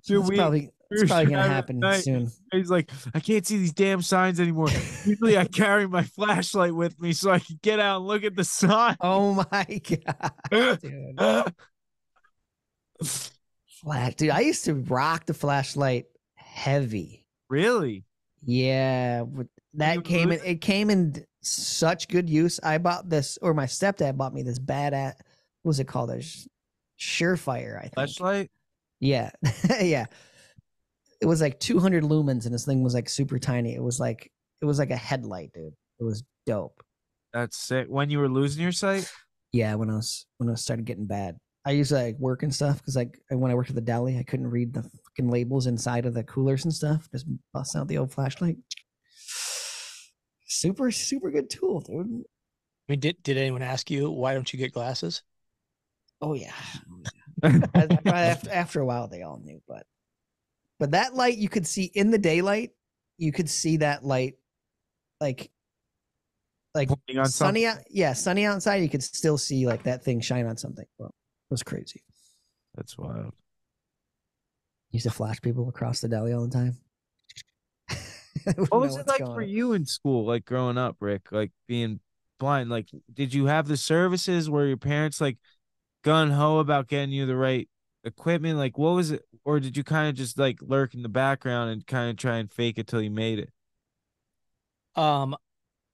Speaker 2: Dude,
Speaker 3: it's probably gonna happen soon.
Speaker 2: He's like, I can't see these damn signs anymore. Usually I carry my flashlight with me so I can get out and look at the sign.
Speaker 3: Oh my God, dude. Dude, I used to rock the flashlight heavy.
Speaker 2: Really?
Speaker 3: Yeah, it came in such good use. I bought this, or my stepdad bought me this badass. What was it called? A Surefire, I think.
Speaker 2: Flashlight?
Speaker 3: Yeah, yeah. It was like 200 lumens, and this thing was like super tiny. It was like a headlight, dude. It was dope.
Speaker 2: That's sick. When you were losing your sight?
Speaker 3: Yeah, when I started getting bad. I used to like work and stuff because like when I worked at the deli, I couldn't read the fucking labels inside of the coolers and stuff. Just bust out the old flashlight. Super, super good tool, dude.
Speaker 4: I mean, did anyone ask you why don't you get glasses?
Speaker 3: Oh yeah. After a while, they all knew, but that light you could see in the daylight. You could see that light, like sunny out. Yeah, sunny outside. You could still see like that thing shine on something. Well, it was crazy.
Speaker 2: That's wild.
Speaker 3: Used to flash people across the deli all the time.
Speaker 2: What was it like for you in school, like growing up, Rick? Like being blind? Like, did you have the services where your parents like gun ho about getting you the right equipment? Like, what was it? Or did you kind of just like lurk in the background and kind of try and fake it till you made it?
Speaker 4: I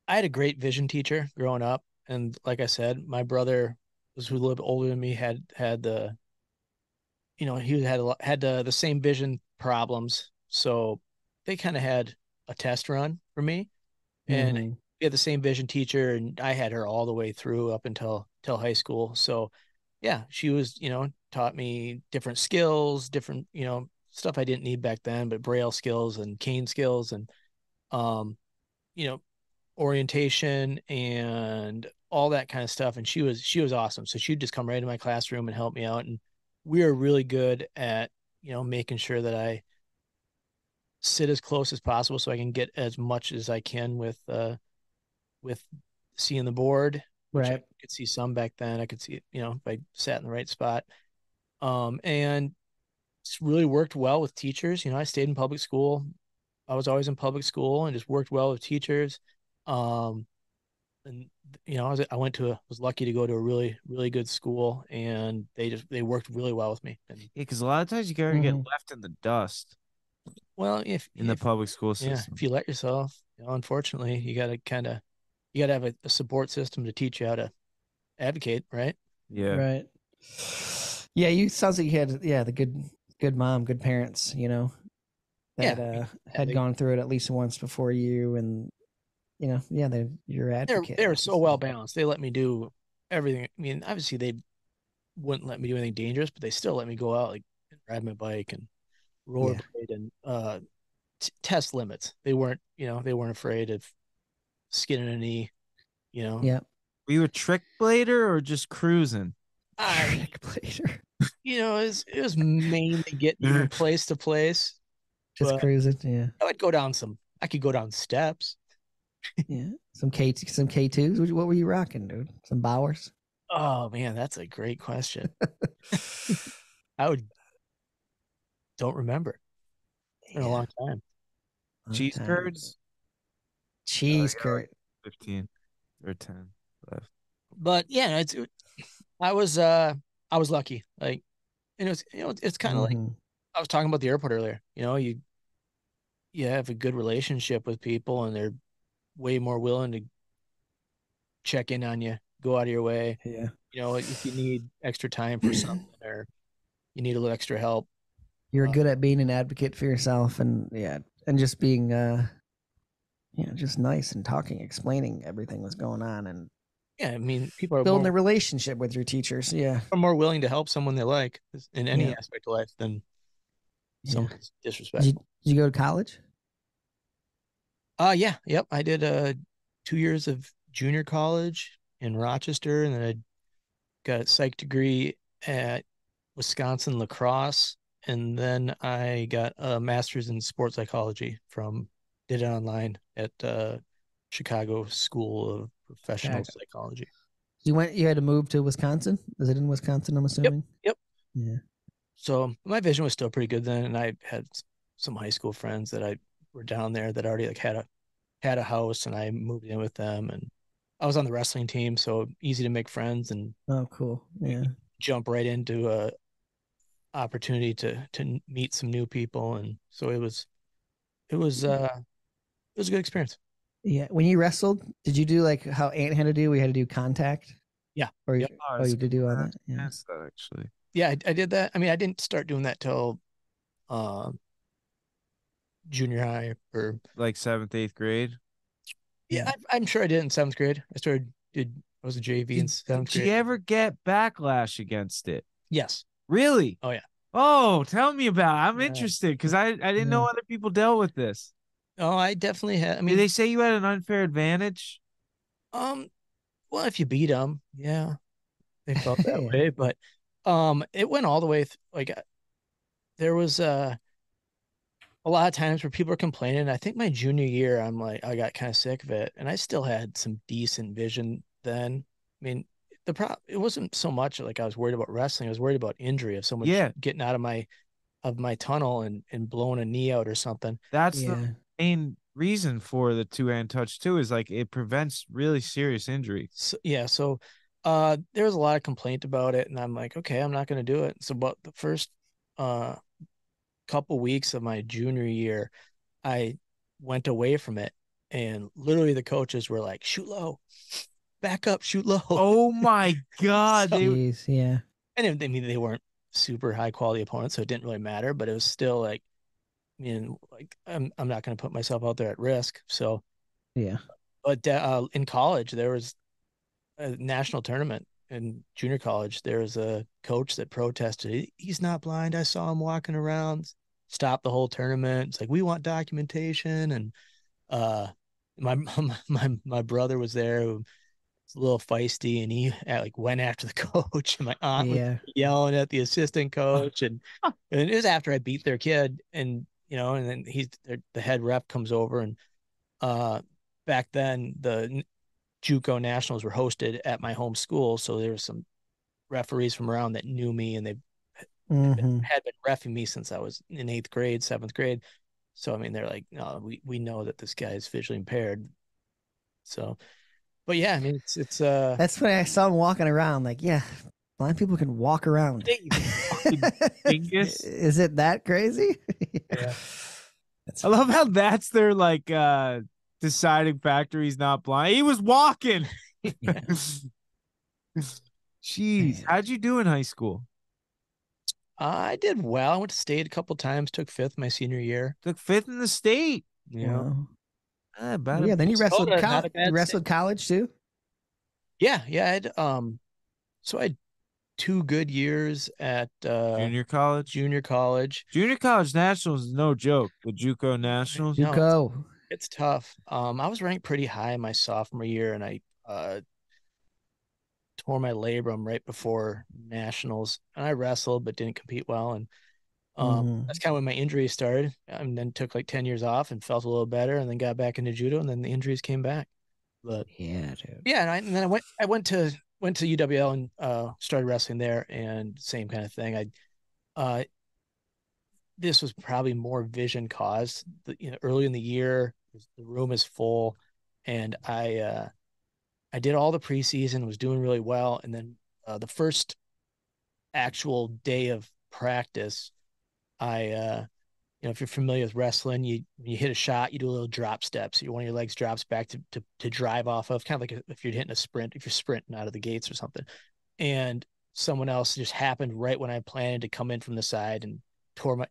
Speaker 4: had a great vision teacher growing up, and like I said, my brother was a little bit older than me. Had the, he had the same vision problems, so they kind of had a test run for me, and we had the same vision teacher, and I had her all the way through up until high school. So yeah, she was, taught me different skills, different, stuff I didn't need back then, but braille skills and cane skills and, orientation and all that kind of stuff. And she was awesome. So she'd just come right into my classroom and help me out. And we were really good at, making sure that I sit as close as possible so I can get as much as I can with seeing the board. Right. I could see some back then. I could see, if I sat in the right spot. And it's really worked well with teachers. I stayed in public school. I was always in public school and just worked well with teachers. And I was lucky to go to a really, really good school, and they worked really well with me. And,
Speaker 2: because a lot of times you gotta get left in the dust.
Speaker 4: Well, if
Speaker 2: the public school system,
Speaker 4: if you let yourself, unfortunately, you gotta have a support system to teach you how to advocate, right?
Speaker 2: Yeah,
Speaker 3: right. Yeah, you sounds like you had the good mom, good parents, that had gone through it at least once before you, and they're your advocate.
Speaker 4: They were so well balanced. They let me do everything. I mean, obviously they wouldn't let me do anything dangerous, but they still let me go out, like ride my bike and rollerblade and test limits. They weren't afraid of skinning a knee,
Speaker 3: Yeah.
Speaker 2: Were you a trick blader or just cruising?
Speaker 3: Trick blader.
Speaker 4: It was mainly getting from place to place.
Speaker 3: Just cruising, yeah.
Speaker 4: I could go down steps.
Speaker 3: Yeah. Some K2s. What were you rocking, dude? Some Bowers?
Speaker 4: Oh man, that's a great question. Don't remember. It's been a long time.
Speaker 2: Cheese curds?
Speaker 3: Cheese curd.
Speaker 2: 15 or 10 left.
Speaker 4: But yeah, I was lucky. Like, it's kind of like I was talking about the airport earlier. You have a good relationship with people, and they're way more willing to check in on you, go out of your way.
Speaker 3: Yeah.
Speaker 4: If you need extra time for something or you need a little extra help,
Speaker 3: You're good at being an advocate for yourself, and just being just nice and talking, explaining everything that's going on, and
Speaker 4: Yeah, I mean, people are
Speaker 3: building
Speaker 4: more,
Speaker 3: a relationship with your teachers. Yeah.
Speaker 4: are more willing to help someone they like in any aspect of life than someone's disrespect.
Speaker 3: Did you go to college?
Speaker 4: Yeah, yep. I did 2 years of junior college in Rochester, and then I got a psych degree at Wisconsin La Crosse, and then I got a master's in sports psychology did it online at Chicago School of Professional Psychology.
Speaker 3: You had to move to Wisconsin? Is it in Wisconsin, I'm assuming?
Speaker 4: Yep.
Speaker 3: Yeah.
Speaker 4: So my vision was still pretty good then, and I had some high school friends that I were down there that already like had a house, and I moved in with them, and I was on the wrestling team, so easy to make friends and
Speaker 3: cool. Yeah.
Speaker 4: jump right into a opportunity to meet some new people, and so it was a good experience.
Speaker 3: Yeah. When you wrestled, did you do like how Ant had to do? We had to do contact.
Speaker 4: Yeah.
Speaker 3: Or
Speaker 4: yep.
Speaker 3: you did do all that. Yeah.
Speaker 2: That's that actually.
Speaker 4: Yeah, I did that. I mean, I didn't start doing that till junior high or
Speaker 2: like 7th, 8th grade.
Speaker 4: Yeah, I'm sure I did in 7th grade. I was a JV in 7th grade.
Speaker 2: Did you ever get backlash against it?
Speaker 4: Yes.
Speaker 2: Really?
Speaker 4: Oh yeah.
Speaker 2: Oh, tell me about it. I'm interested because I didn't know other people dealt with this.
Speaker 4: Oh, I definitely had. I mean,
Speaker 2: did they say you had an unfair advantage?
Speaker 4: Well, if you beat them, yeah, they felt that way. But it went all the way. There was a lot of times where people were complaining. I think my junior year, I got kind of sick of it, and I still had some decent vision then. I mean, it wasn't so much like I was worried about wrestling. I was worried about injury of someone getting out of my tunnel and blowing a knee out or something.
Speaker 2: That's the main reason for the two-hand touch too, is like it prevents really serious injury.
Speaker 4: So there was a lot of complaint about it, and I'm like, okay, I'm not going to do it. So about the first couple weeks of my junior year, I went away from it, and literally the coaches were like, shoot low, back up, shoot low.
Speaker 2: Oh my God.
Speaker 3: Yeah.
Speaker 4: And I mean, they weren't super high quality opponents, so it didn't really matter, but it was still like, I mean, like I'm not going to put myself out there at risk. So
Speaker 3: yeah.
Speaker 4: But in college, there was a national tournament in junior college. There was a coach that protested. He's not blind. I saw him walking around. Stopped the whole tournament. It's like, we want documentation. And my brother was there, who was a little feisty, and he went after the coach. And my aunt was yelling at the assistant coach, and it was after I beat their kid, and and then the head rep comes over, and back then the JUCO nationals were hosted at my home school, so there were some referees from around that knew me, and they had been reffing me since I was in 8th grade, 7th grade. So I mean, they're like, no, we know that this guy is visually impaired. So, but yeah, I mean, it's
Speaker 3: that's when I saw him walking around. Like, yeah, blind people can walk around. Is it that crazy?
Speaker 4: Yeah.
Speaker 2: I love how that's their deciding factor. He's not blind. He was walking. Jeez, how'd you do in high school?
Speaker 4: I did well. I went to state a couple times. Took 5th my senior year.
Speaker 2: Took 5th in the state.
Speaker 4: Yeah.
Speaker 3: Wow. Then you wrestled college. You wrestled college too.
Speaker 4: Yeah. I had so I had 2 good years at
Speaker 2: junior college.
Speaker 4: Junior college
Speaker 2: nationals is no joke. The JUCO nationals.
Speaker 3: JUCO.
Speaker 4: It's tough. I was ranked pretty high my sophomore year, and I tore my labrum right before nationals, and I wrestled but didn't compete well, and that's kind of when my injuries started. And then took 10 years off and felt a little better, and then got back into judo, and then the injuries came back. But
Speaker 3: yeah, dude.
Speaker 4: Yeah, and then I went to UWL and started wrestling there, and same kind of thing. This was probably more vision caused. Early in the year, the room is full, and I did all the preseason, was doing really well, and then the first actual day of practice, if you're familiar with wrestling, when you hit a shot, you do a little drop steps. One of your legs drops back to drive off of, kind of like if you're hitting a sprint, if you're sprinting out of the gates or something. And someone else just happened right when I planned to come in from the side and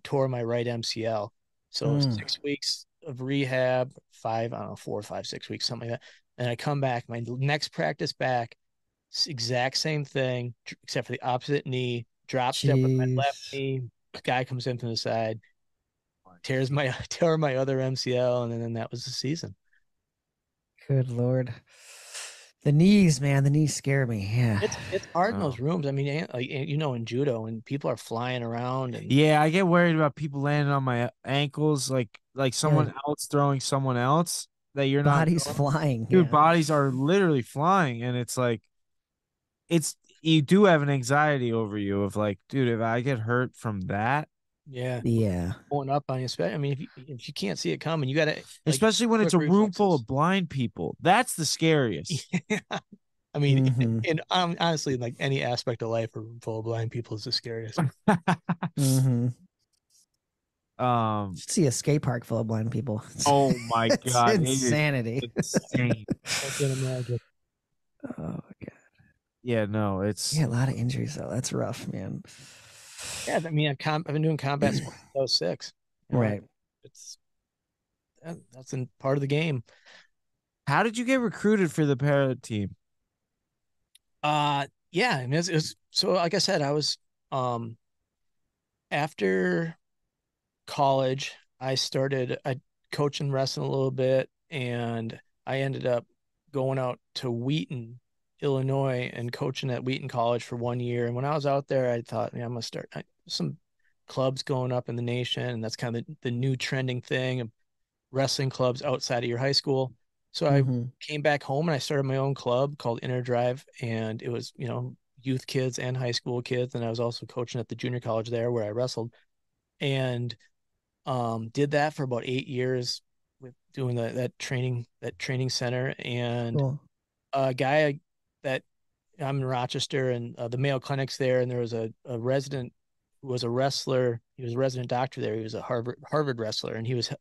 Speaker 4: tore my right MCL. So 6 weeks of rehab, 4 or 5, 6 weeks, something like that. And I come back, my next practice back, exact same thing, except for the opposite knee, drop step with my left knee. A guy comes in from the side, tore my other MCL, and then that was the season.
Speaker 3: Good Lord. The knees, man, the knees scare me. Yeah.
Speaker 4: It's hard in those rooms. I mean, like, in judo, and people are flying around, and
Speaker 2: yeah, I get worried about people landing on my ankles, like someone else throwing someone else that you're
Speaker 3: bodies
Speaker 2: not
Speaker 3: flying.
Speaker 2: Dude, bodies are literally flying, and it's like you do have an anxiety over you of like, dude, if I get hurt from that.
Speaker 3: Yeah.
Speaker 4: Going up on you. I mean, if you can't see it coming, you got to,
Speaker 2: especially when it's a room full of blind people. That's the scariest.
Speaker 4: Yeah. I mean, and honestly, like any aspect of life, a room full of blind people is the scariest.
Speaker 3: See a skate park full of blind people.
Speaker 2: Oh my God.
Speaker 3: Insanity.
Speaker 2: Insane.
Speaker 4: I can imagine.
Speaker 3: Oh my God.
Speaker 2: Yeah, no, it's
Speaker 3: a lot of injuries though. That's rough, man.
Speaker 4: Yeah, I mean, I've been doing combat sports since I was 6.
Speaker 3: Right.
Speaker 4: That's part of the game.
Speaker 2: How did you get recruited for the para team?
Speaker 4: Yeah, and it was so, like I said, I was after college, I coached and wrestling a little bit, and I ended up going out to Wheaton, Illinois, and coaching at Wheaton College for 1 year. And when I was out there, I thought, I'm gonna start some clubs going up in the nation, and that's kind of the new trending thing of wrestling clubs outside of your high school. So I came back home and I started my own club called Inner Drive, and it was, youth kids and high school kids. And I was also coaching at the junior college there where I wrestled, and did that for about 8 years with doing that training center. And a guy that I'm in Rochester, and the Mayo Clinic's there, and there was a resident who was a wrestler. He was a resident doctor there. He was a Harvard wrestler, and he was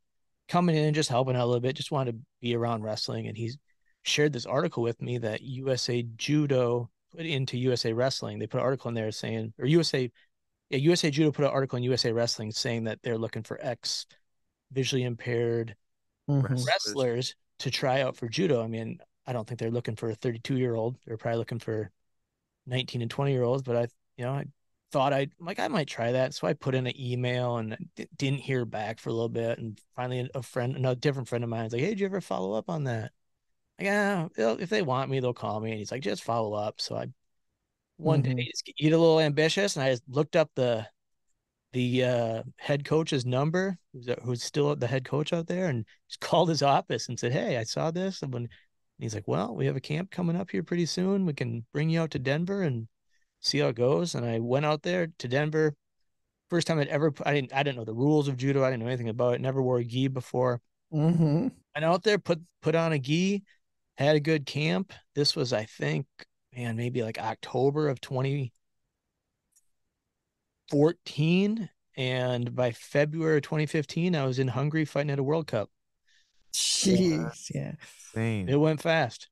Speaker 4: coming in and just helping out a little bit, just wanted to be around wrestling. And he shared this article with me that USA Judo put into USA Wrestling. They put an article in there saying, or USA Judo put an article in USA Wrestling saying that they're looking for visually impaired wrestlers to try out for judo. I mean, I don't think they're looking for a 32-year-old. They're probably looking for 19 and 20-year-olds, but I thought I might try that. So I put in an email and didn't hear back for a little bit. And finally another different friend of mine was like, hey, did you ever follow up on that? Like, yeah, if they want me, they'll call me. And he's like, just follow up. So one day just get a little ambitious, and I just looked up the head coach's number, who's still the head coach out there, and just called his office and said, hey, I saw this. And he's like, well, we have a camp coming up here pretty soon. We can bring you out to Denver and see how it goes. And I went out there to Denver. First time I didn't know the rules of judo. I didn't know anything about it. Never wore a gi before. Went out there, put on a gi, had a good camp. This was, I think, maybe like October of 2014. And by February of 2015, I was in Hungary fighting at a World Cup.
Speaker 3: Jeez, yeah.
Speaker 2: Insane.
Speaker 4: It went fast.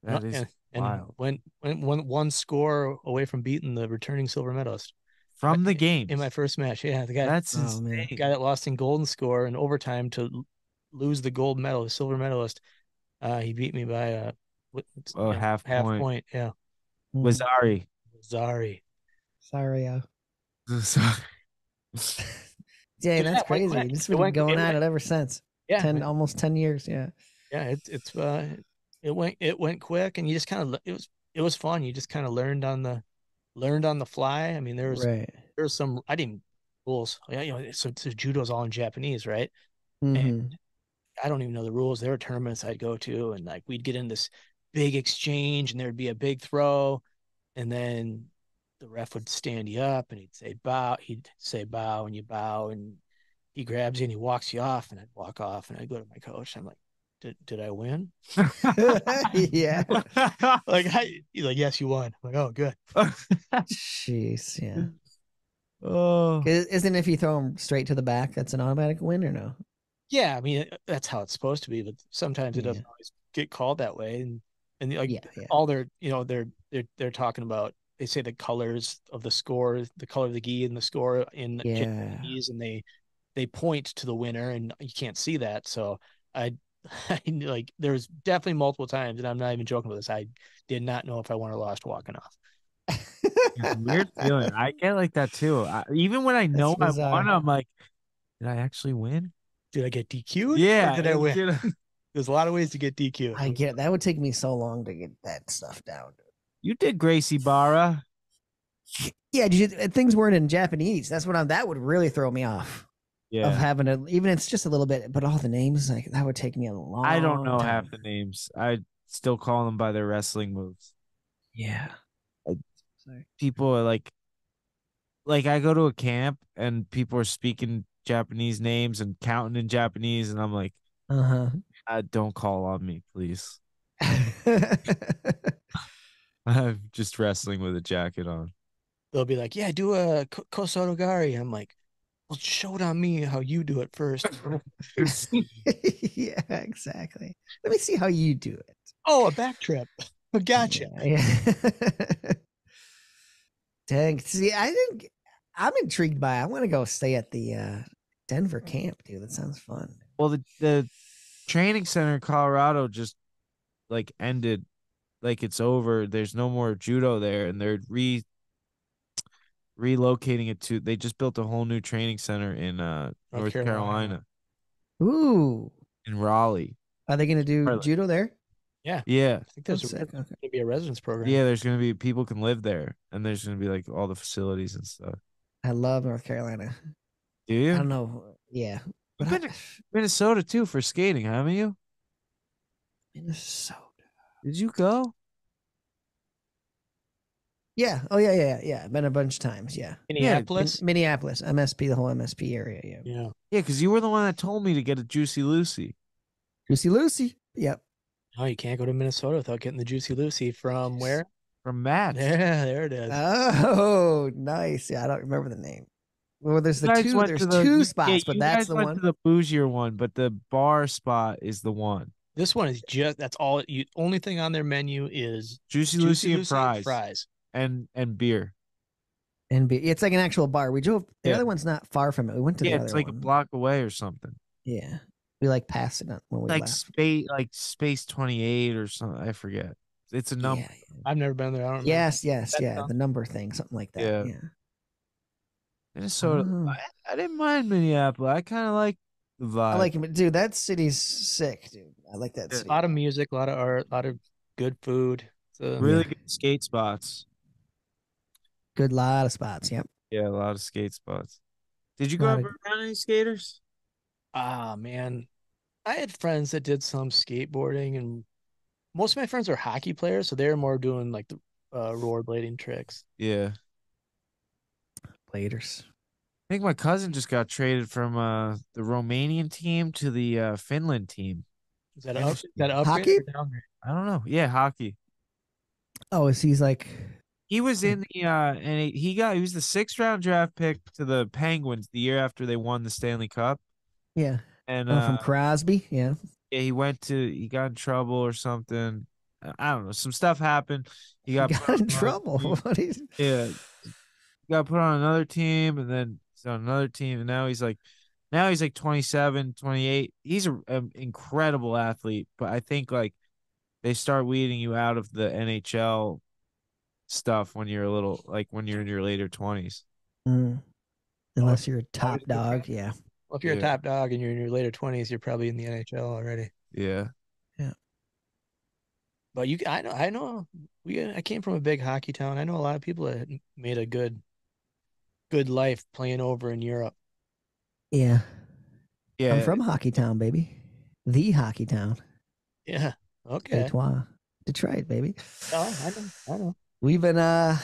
Speaker 2: That is wild.
Speaker 4: Went one score away from beating the returning silver medalist
Speaker 2: from the game
Speaker 4: in my first match. Yeah, the guy.
Speaker 2: That's insane.
Speaker 4: The guy that lost in golden score in overtime to lose the gold medal, the silver medalist. He beat me by
Speaker 2: half point.
Speaker 4: Yeah.
Speaker 2: Wazari.
Speaker 3: Sorry.
Speaker 2: Sorry.
Speaker 3: Yeah, that's crazy. It's been going at it ever since. Yeah, almost 10 years. Yeah.
Speaker 4: Yeah, it went quick, and you just kind of it was fun. You just kind of learned on the fly. I mean, there was some I didn't rules. So judo's all in Japanese, right? And I don't even know the rules. There were tournaments I'd go to, and like we'd get in this big exchange, and there'd be a big throw, and then the ref would stand you up, and he'd say bow. He'd say bow, and you bow, and he grabs you and he walks you off, and I'd walk off, and I'd go to my coach. I'm like, did I win?
Speaker 3: Yeah.
Speaker 4: He's like, yes, you won. I'm like, oh, good.
Speaker 3: Jeez, yeah. Oh, isn't if you throw them straight to the back, that's an automatic win or no?
Speaker 4: Yeah, I mean that's how it's supposed to be, but sometimes it doesn't always get called that way. And all they're talking about they say the colors of the score, the color of the gi and the score in Japanese, and they point to the winner, and you can't see that. So I like, there was definitely multiple times, and I'm not even joking about this, I did not know if I won or lost walking off.
Speaker 2: It's a weird feeling. I get like that too. Even when I know I won, I'm like, did I actually win?
Speaker 4: Did I get DQ'd?
Speaker 2: Yeah.
Speaker 4: Or did I win? There's a lot of ways to get DQ'd.
Speaker 3: I get it. That would take me so long to get that stuff down.
Speaker 2: You did Gracie Barra.
Speaker 3: Yeah, things weren't in Japanese. That's what that would really throw me off.
Speaker 2: Yeah.
Speaker 3: Of having even it's just a little bit, but all the names, like, that would take me a long
Speaker 2: I don't know
Speaker 3: time.
Speaker 2: half the names. I still call them by their wrestling moves.
Speaker 3: Yeah.
Speaker 2: People are like I go to a camp and people are speaking Japanese names and counting in Japanese, and I'm like, don't call on me, please. I'm just wrestling with a jacket on.
Speaker 4: They'll be like, yeah, do a Kosotogari. I'm like, well, show it on me how you do it first.
Speaker 3: Yeah, exactly. Let me see how you do it.
Speaker 4: Oh, a back trip. Gotcha.
Speaker 3: Yeah. Dang. See, I'm intrigued by it. I want to go stay at the Denver camp, dude. That sounds fun.
Speaker 2: Well, the training center in Colorado just like ended, like it's over. There's no more judo there, and they're relocating it to. They just built a whole new training center in North Carolina.
Speaker 3: Ooh.
Speaker 2: In Raleigh.
Speaker 3: Are they going to do judo there?
Speaker 4: Yeah.
Speaker 2: Yeah.
Speaker 4: I think there's going to be a residence program.
Speaker 2: Yeah, there's going to be people can live there, and there's going to be like all the facilities and stuff.
Speaker 3: I love North Carolina.
Speaker 2: Do you?
Speaker 3: I don't know. Yeah.
Speaker 2: You've been to Minnesota too for skating, haven't you?
Speaker 3: Minnesota.
Speaker 2: Did you go?
Speaker 3: Yeah. Oh, yeah. Been a bunch of times. Yeah.
Speaker 4: Minneapolis?
Speaker 3: Minneapolis. MSP, the whole MSP area. Yeah.
Speaker 4: Yeah.
Speaker 2: Yeah, because you were the one that told me to get a Juicy Lucy.
Speaker 3: Juicy Lucy. Yep.
Speaker 4: Oh, you can't go to Minnesota without getting the Juicy Lucy from where?
Speaker 2: From Matt.
Speaker 4: Yeah, there it is.
Speaker 3: Oh, nice. Yeah, I don't remember the name. Well, there's two spots, but that's the one.
Speaker 2: To the bougier one, but the bar spot is the one.
Speaker 4: This one is that's all. Only thing on their menu is
Speaker 2: Juicy Lucy and fries. And beer.
Speaker 3: And it's like an actual bar. We drove. The other one's not far from it. We went to the other one.
Speaker 2: Yeah, it's like a block away or something.
Speaker 3: Yeah, we like passed it when we
Speaker 2: left. Space 28 or something. I forget. It's a number.
Speaker 4: Yeah. I've never been there. I don't know.
Speaker 3: Yes. Yeah, the number thing, something like that. Yeah.
Speaker 2: Minnesota. I didn't mind Minneapolis. I kind of like the vibe.
Speaker 3: I like it, dude. That city's sick, dude. I like that city.
Speaker 4: A lot of music, a lot of art, a lot of good food.
Speaker 2: Really good skate spots.
Speaker 3: Good lot of spots. Yep.
Speaker 2: Yeah, a lot of skate spots. Did you go ever around any skaters?
Speaker 4: Man, I had friends that did some skateboarding, and most of my friends are hockey players, so they're more doing like the rollerblading tricks.
Speaker 2: Yeah.
Speaker 3: Bladers.
Speaker 2: I think my cousin just got traded from the Romanian team to the Finland team.
Speaker 4: Is that up?
Speaker 3: Hockey?
Speaker 2: I don't know. Yeah, hockey.
Speaker 3: Oh, he's like
Speaker 2: he was in the and he was the 6th round draft pick to the Penguins the year after they won the Stanley Cup.
Speaker 3: Yeah.
Speaker 2: And
Speaker 3: from Crosby, yeah.
Speaker 2: Yeah, he got in trouble or something. I don't know. Some stuff happened. He got
Speaker 3: in trouble.
Speaker 2: Yeah. He got put on another team, and then he's on another team, and now he's like 27, 28. He's an incredible athlete, but I think like they start weeding you out of the NHL stuff when you're when you're in your later 20s.
Speaker 3: Unless you're a top dog, yeah.
Speaker 4: Well, if you're a top dog and you're in your later 20s, you're probably in the NHL already.
Speaker 2: Yeah.
Speaker 3: Yeah.
Speaker 4: But I know I came from a big hockey town. I know a lot of people that made a good life playing over in Europe.
Speaker 3: Yeah.
Speaker 2: Yeah.
Speaker 3: I'm from Hockey Town, baby. The Hockey Town.
Speaker 4: Yeah. Okay.
Speaker 3: Detroit, baby.
Speaker 4: Oh, I know.
Speaker 3: We've been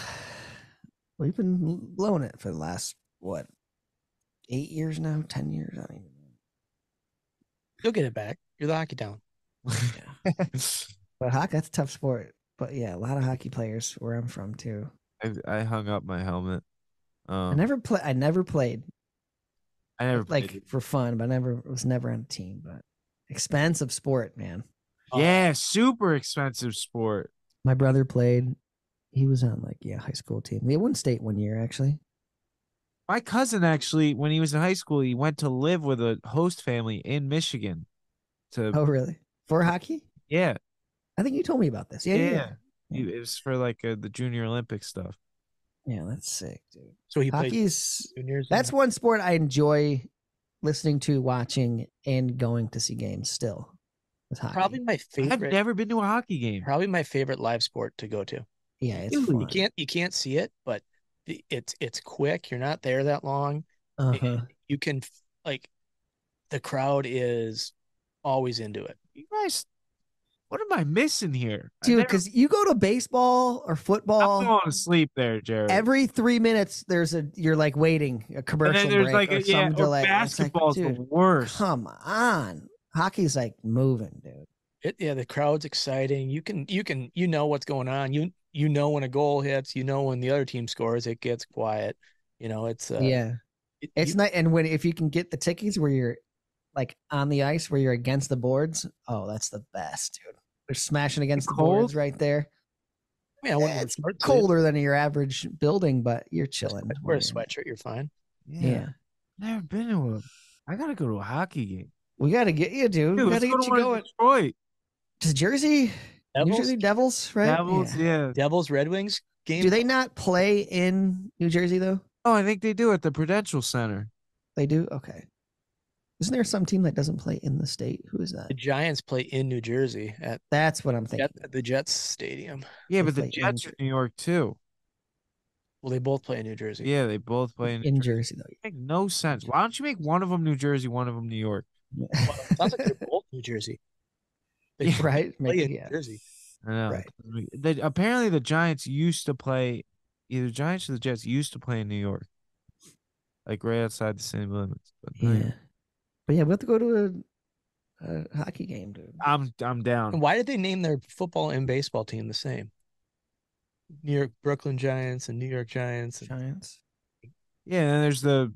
Speaker 3: blowing it for the last 8 years now, 10 years. I don't even know.
Speaker 4: You'll get it back. You're the Hockey Town.
Speaker 3: Yeah. But hockey, that's a tough sport. But yeah, a lot of hockey players where I'm from too.
Speaker 2: I hung up my helmet.
Speaker 3: I never played.
Speaker 2: I never
Speaker 3: like
Speaker 2: played
Speaker 3: for fun, but was never on a team. But expensive sport, man.
Speaker 2: Yeah, super expensive sport.
Speaker 3: My brother played. He was on high school team. They won state one year actually.
Speaker 2: My cousin actually, when he was in high school, he went to live with a host family in Michigan.
Speaker 3: Oh, really? For hockey?
Speaker 2: Yeah.
Speaker 3: I think you told me about this. Yeah.
Speaker 2: It was for the Junior Olympic stuff.
Speaker 3: Yeah, that's sick, dude.
Speaker 4: So he
Speaker 3: hockey's
Speaker 4: juniors.
Speaker 3: That's one sport I enjoy listening to, watching, and going to see games still. With hockey.
Speaker 4: Probably my favorite.
Speaker 2: I've never been to a hockey game.
Speaker 4: Probably my favorite live sport to go to.
Speaker 3: Yeah, it's fun.
Speaker 4: You can't see it, but it's quick. You're not there that long. You can the crowd is always into it.
Speaker 2: You guys, what am I missing here?
Speaker 3: Dude, because you go to baseball or football.
Speaker 2: I'm going to sleep there, Jared.
Speaker 3: Every 3 minutes, you're waiting a commercial
Speaker 2: and then there's
Speaker 3: break or some delay.
Speaker 2: Basketball's the worst.
Speaker 3: Come on. Hockey's moving, dude.
Speaker 4: The crowd's exciting. You know what's going on. You know when a goal hits, you know when the other team scores, it gets quiet. It's
Speaker 3: it's nice. And if you can get the tickets where you're on the ice where you're against the boards, oh, that's the best, dude. They're smashing against the boards right there.
Speaker 4: Yeah,
Speaker 3: it's colder than your average building, but you're chilling.
Speaker 4: Wear a sweatshirt, you're fine.
Speaker 3: Yeah.
Speaker 2: Never been to I gotta go to a hockey game.
Speaker 3: We gotta get you, dude. We gotta get you going.
Speaker 2: Detroit.
Speaker 3: To Jersey?
Speaker 4: Devils?
Speaker 3: New Jersey Devils, right?
Speaker 2: Devils, yeah.
Speaker 4: Devils, Red Wings game.
Speaker 3: Do they not play in New Jersey though?
Speaker 2: Oh, I think they do at the Prudential Center.
Speaker 3: They do? Okay. Isn't there some team that doesn't play in the state? Who is that?
Speaker 4: The Giants play in New Jersey at
Speaker 3: That's what I'm thinking.
Speaker 4: the Jets Stadium.
Speaker 2: Yeah,
Speaker 3: They
Speaker 2: but the
Speaker 3: play
Speaker 2: Jets
Speaker 3: in-
Speaker 2: are in New York too.
Speaker 4: Well, they both play in New Jersey.
Speaker 2: Yeah, they both play
Speaker 3: in Jersey though.
Speaker 2: Make no sense. Why don't you make one of them New Jersey, one of them New York?
Speaker 4: Well, it sounds like they're both New Jersey. They
Speaker 3: Yeah, right?
Speaker 4: play in
Speaker 3: Yeah.
Speaker 4: New Jersey.
Speaker 2: I know.
Speaker 3: Right.
Speaker 2: Apparently, the Giants used to play. Either Giants or the Jets used to play in New York, right outside the city limits. But
Speaker 3: Yeah. But yeah, we have to go to a hockey game, dude.
Speaker 2: I'm down.
Speaker 4: And why did they name their football and baseball team the same? New York Brooklyn Giants and New York Giants.
Speaker 3: Giants.
Speaker 2: Yeah, and then there's the.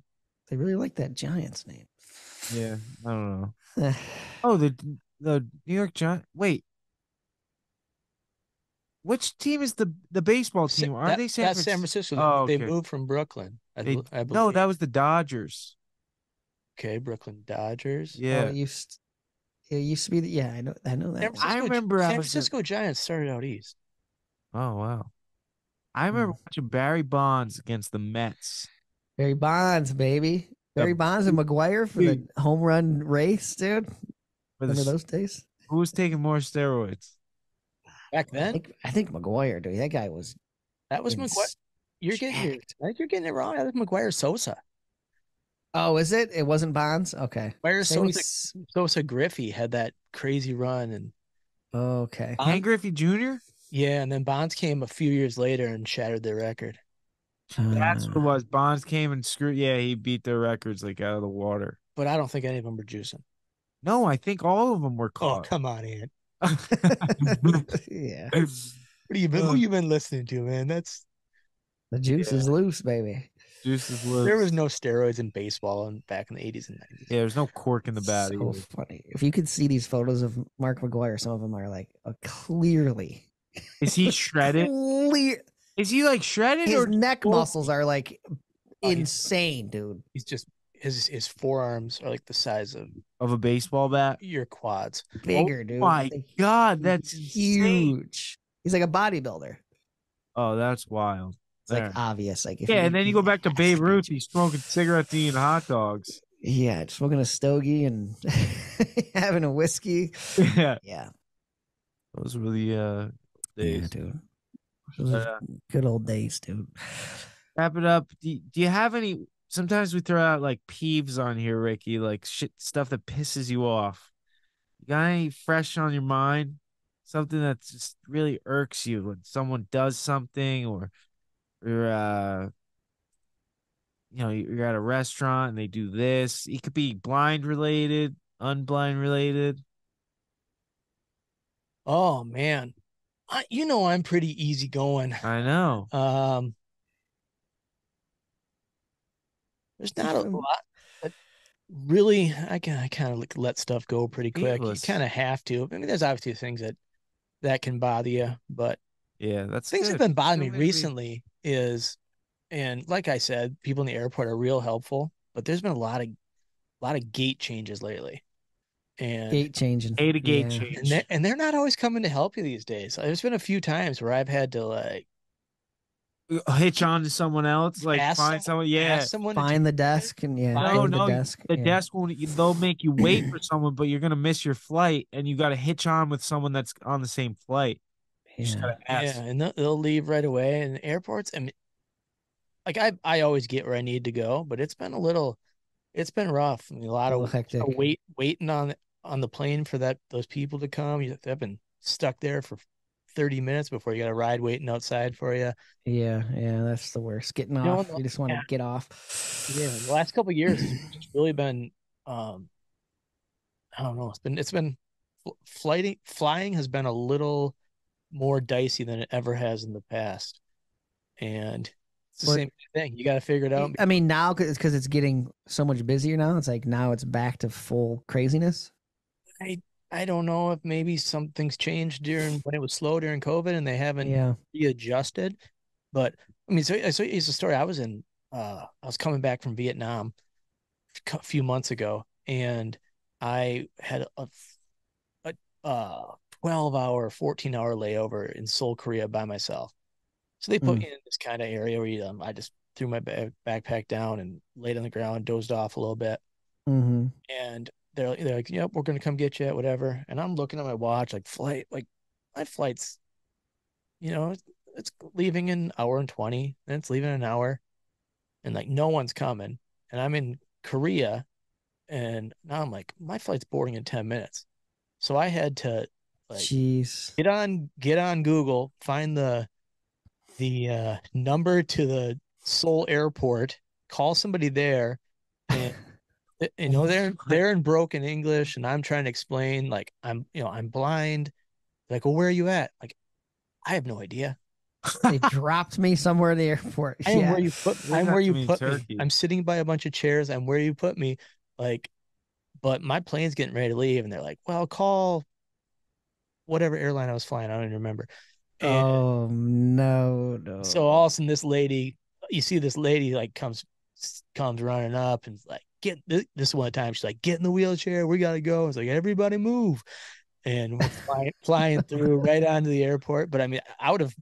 Speaker 3: They really like that Giants name.
Speaker 2: Yeah, I don't know. Oh, the New York Giants. Wait, which team is the baseball team? Are they San
Speaker 4: That's
Speaker 2: Francisco?
Speaker 4: San Francisco.
Speaker 2: Oh,
Speaker 4: They
Speaker 2: okay.
Speaker 4: moved from Brooklyn. I believe.
Speaker 2: No, that was the Dodgers.
Speaker 4: Okay, Brooklyn Dodgers.
Speaker 2: Yeah,
Speaker 3: it used to be. Yeah, I know that.
Speaker 2: I remember
Speaker 4: San Francisco Giants started out east.
Speaker 2: Oh wow, I remember watching Barry Bonds against the Mets.
Speaker 3: Barry Bonds, baby. Barry Bonds and McGuire for the home run race, dude. Remember those days?
Speaker 2: Who was taking more steroids?
Speaker 4: Back then?
Speaker 3: I think McGuire, dude. That guy was.
Speaker 4: That was McGuire. I think you're getting it wrong. I think McGuire Sosa.
Speaker 3: Oh, is it? It wasn't Bonds? Okay.
Speaker 4: McGuire Sosa Griffey had that crazy run. And
Speaker 3: okay.
Speaker 2: Ken Griffey Jr.?
Speaker 4: Yeah, and then Bonds came a few years later and shattered their record.
Speaker 2: That's what it was. Bonds came and screwed. Yeah, he beat their records out of the water.
Speaker 4: But I don't think any of them were juicing.
Speaker 2: No, I think all of them were
Speaker 4: Oh,
Speaker 2: caught.
Speaker 4: come on, Ant.
Speaker 3: Yeah.
Speaker 4: Who you been listening to, man? That's
Speaker 3: the juice is loose, baby.
Speaker 2: Juice is loose.
Speaker 4: There was no steroids in baseball back in the 80s and 90s.
Speaker 2: Yeah, there's no cork in the bat.
Speaker 3: So funny. If you could see these photos of Mark McGuire, some of them are clearly.
Speaker 2: Is he shredded? Is he shredded?
Speaker 3: His
Speaker 2: or
Speaker 3: neck muscles are insane, dude.
Speaker 4: He's just his forearms are the size
Speaker 2: of a baseball bat.
Speaker 4: Your quads.
Speaker 3: Bigger, dude.
Speaker 2: My God, that's
Speaker 3: huge.
Speaker 2: Insane.
Speaker 3: He's like a bodybuilder.
Speaker 2: Oh, that's wild.
Speaker 3: It's obvious.
Speaker 2: And then you go back to Babe Ruth. He's smoking cigarettes, eating hot dogs.
Speaker 3: Yeah, smoking a stogie and having a whiskey. Yeah.
Speaker 2: Those were the days,
Speaker 3: yeah, dude. Those are good old days, dude.
Speaker 2: Wrap it up. Do you have any? Sometimes we throw out peeves on here, Ricky, stuff that pisses you off. You got any fresh on your mind? Something that just really irks you when someone does something, or you're at a restaurant and they do this. It could be blind related, unblind related.
Speaker 4: Oh man, I'm pretty easygoing.
Speaker 2: I know.
Speaker 4: There's not a lot. But really, I kind of let stuff go pretty quick. You kind of have to. I mean, there's obviously things that can bother you, but
Speaker 2: Yeah, that's
Speaker 4: Things
Speaker 2: good.
Speaker 4: that have been bothering me
Speaker 2: Still maybe-
Speaker 4: recently is, and like I said, people in the airport are real helpful, but there's been a lot of gate changes lately. And
Speaker 3: Gate changing.
Speaker 2: Hate a gate
Speaker 3: Yeah.
Speaker 2: change.
Speaker 4: and they're not always coming to help you these days. There's been a few times where I've had to like
Speaker 2: Hitch on to someone else, like
Speaker 4: ask
Speaker 2: find someone. Yeah.
Speaker 4: ask someone to
Speaker 3: Find
Speaker 4: do
Speaker 3: the
Speaker 4: it.
Speaker 3: desk and
Speaker 2: No,
Speaker 3: go to
Speaker 2: no,
Speaker 3: the desk.
Speaker 2: the
Speaker 3: yeah.
Speaker 2: desk won't. They'll make you wait for someone, but you're gonna miss your flight, and you got to hitch on with someone that's on the same flight. You just
Speaker 3: Yeah.
Speaker 2: gotta ask.
Speaker 4: Yeah, and they'll leave right away. And airports, I mean, like I always get where I need to go, but it's been rough. I mean, a lot
Speaker 3: A
Speaker 4: of
Speaker 3: little hectic.
Speaker 4: waiting on the plane for those people to come. I've been stuck there for 30 minutes before you got a ride waiting outside for you.
Speaker 3: Yeah, that's the worst. Getting
Speaker 4: know,
Speaker 3: off. You just want to
Speaker 4: yeah.
Speaker 3: get off.
Speaker 4: Yeah, the last couple of years it's just really been I don't know. It's been flying has been a little more dicey than it ever has in the past, and it's the
Speaker 3: But-
Speaker 4: same thing. You got to figure it out.
Speaker 3: I mean, now because it's getting so much busier now. It's like now it's back to full craziness.
Speaker 4: I don't know if maybe some things changed during when it was slow during COVID and they haven't
Speaker 3: Yeah.
Speaker 4: readjusted. But I mean, so it's a story. I was coming back from Vietnam a few months ago, and I had a 12-hour, 14-hour layover in Seoul, Korea by myself. So they put me in this kind of area where I just threw my backpack down and laid on the ground, dozed off a little bit.
Speaker 3: Mm-hmm.
Speaker 4: And they're like, yep, we're gonna come get you, whatever. And I'm looking at my watch, my flight's, it's leaving in an hour and 20, then it's leaving in an hour, and like no one's coming. And I'm in Korea, and now I'm like, my flight's boarding in 10 minutes. So I had to like
Speaker 3: Jeez.
Speaker 4: get on Google, find the number to the Seoul airport, call somebody there, and they're in broken English, and I'm trying to explain like I'm blind. Like, well, where are you at? Like, I have no idea.
Speaker 3: They dropped me somewhere at the airport.
Speaker 4: I am where you put. I'm where you put me.
Speaker 2: Turkey.
Speaker 4: I'm sitting by a bunch of chairs. I'm where you put me. Like, but my plane's getting ready to leave, and they're like, "Well, call whatever airline I was flying. I don't even remember." And
Speaker 3: Oh no.
Speaker 4: so all of a sudden, you see this lady like comes running up and like, get this one time. She's like, get in the wheelchair. We gotta go. It's like, everybody move. And we're flying through right onto the airport. But I mean, I would have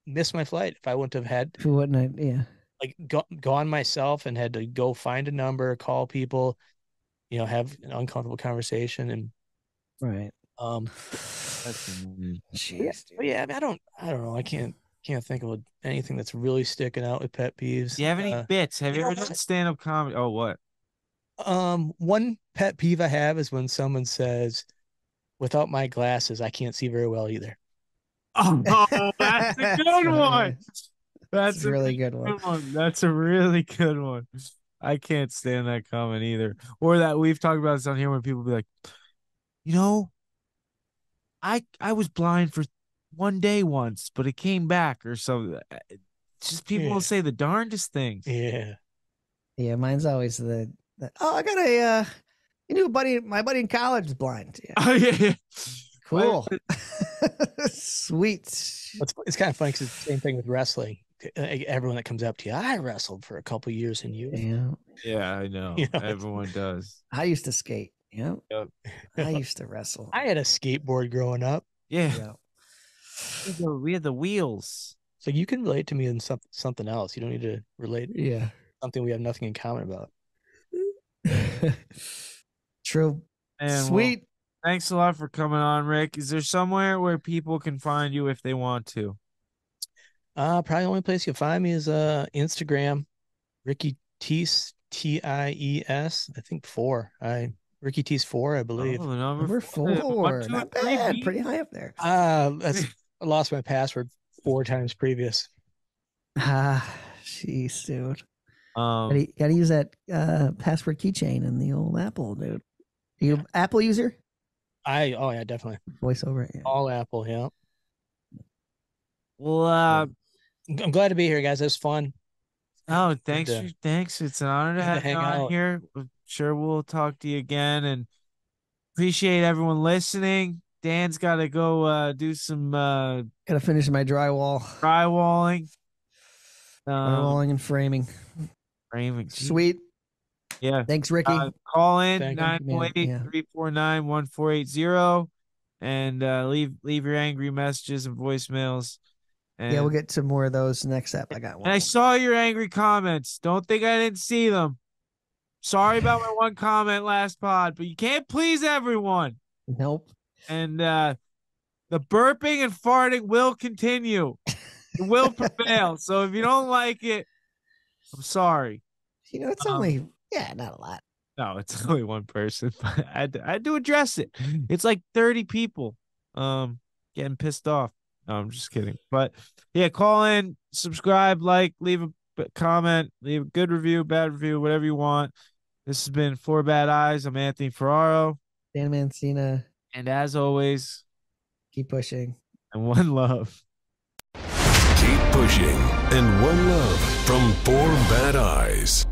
Speaker 4: missed my flight if I wouldn't have had
Speaker 3: Who wouldn't I? Yeah.
Speaker 4: like gone myself and had to go find a number, call people, have an uncomfortable conversation. And
Speaker 3: Right.
Speaker 2: Jeez.
Speaker 4: but yeah, I mean, I don't know. I can't think of anything that's really sticking out with pet peeves.
Speaker 2: Do you have any bits? Have you ever done stand-up comedy? Oh, what?
Speaker 4: One pet peeve I have is when someone says, without my glasses, I can't see very well either.
Speaker 2: Oh, that's a good one. That's
Speaker 3: a really good one.
Speaker 2: That's a really good one. I can't stand that comment either. Or that we've talked about this on here when people be like, I was blind for one day once, but it came back or something. Just people will say the darndest things.
Speaker 4: Yeah.
Speaker 3: Yeah, mine's always I got my buddy in college is blind. Yeah.
Speaker 2: Oh yeah.
Speaker 3: Cool. Sweet.
Speaker 4: It's kind of funny because it's the same thing with wrestling. Everyone that comes up to you, I wrestled for a couple years in youth.
Speaker 3: Yeah.
Speaker 2: I know. Everyone does.
Speaker 3: I used to skate. Yeah.
Speaker 2: Yep.
Speaker 3: I used to wrestle.
Speaker 4: I had a skateboard growing up.
Speaker 2: Yeah. We had the wheels.
Speaker 4: So you can relate to me in something else. You don't need to relate something we have nothing in common about.
Speaker 3: True.
Speaker 2: And
Speaker 3: Sweet.
Speaker 2: Thanks a lot for coming on, Rick. Is there somewhere where people can find you if they want to?
Speaker 4: Probably the only place you'll find me is Instagram, Ricky Tees, TIES. I think 4. Ricky Tees 4, I believe.
Speaker 2: Oh,
Speaker 3: Number 4.
Speaker 2: 1, 2,
Speaker 3: Not
Speaker 2: 3,
Speaker 3: bad.
Speaker 2: B.
Speaker 3: Pretty high up there.
Speaker 4: I lost my password 4 times previous.
Speaker 3: Jeez, dude. Gotta use that password keychain in the old Apple, dude. You an Apple user?
Speaker 4: Oh yeah, definitely.
Speaker 3: Voiceover. Yeah.
Speaker 4: All Apple, yeah.
Speaker 2: Well,
Speaker 4: I'm glad to be here, guys. It was fun.
Speaker 2: oh, thanks. It's an honor to have you
Speaker 4: hang
Speaker 2: on
Speaker 4: out.
Speaker 2: here. I'm sure we'll talk to you again, and appreciate everyone listening. Dan's got to go do some
Speaker 3: Gotta finish my drywalling.
Speaker 2: drywalling.
Speaker 3: Drywalling and framing.
Speaker 2: Framing.
Speaker 3: Sweet.
Speaker 2: Yeah.
Speaker 3: Thanks, Ricky.
Speaker 2: Call in
Speaker 4: Thank you.
Speaker 2: 908-349-1480 and leave your angry messages and voicemails. And,
Speaker 3: yeah, we'll get to more of those next ep. I got one.
Speaker 2: And I saw your angry comments. Don't think I didn't see them. Sorry about my one comment last pod, but you can't please everyone.
Speaker 3: Nope.
Speaker 2: And the burping and farting will continue. It will prevail. So if you don't like it, I'm sorry.
Speaker 3: It's only not a lot.
Speaker 2: No, it's only one person. But I had to address it. It's like 30 people getting pissed off. No, I'm just kidding. But yeah, call in, subscribe, leave a comment, leave a good review, bad review, whatever you want. This has been Four Bad Eyes. I'm Anthony Ferraro.
Speaker 3: Dan Mancina.
Speaker 2: And as always,
Speaker 3: keep pushing.
Speaker 2: And one love.
Speaker 1: Keep pushing and one love from Four Bad Eyes.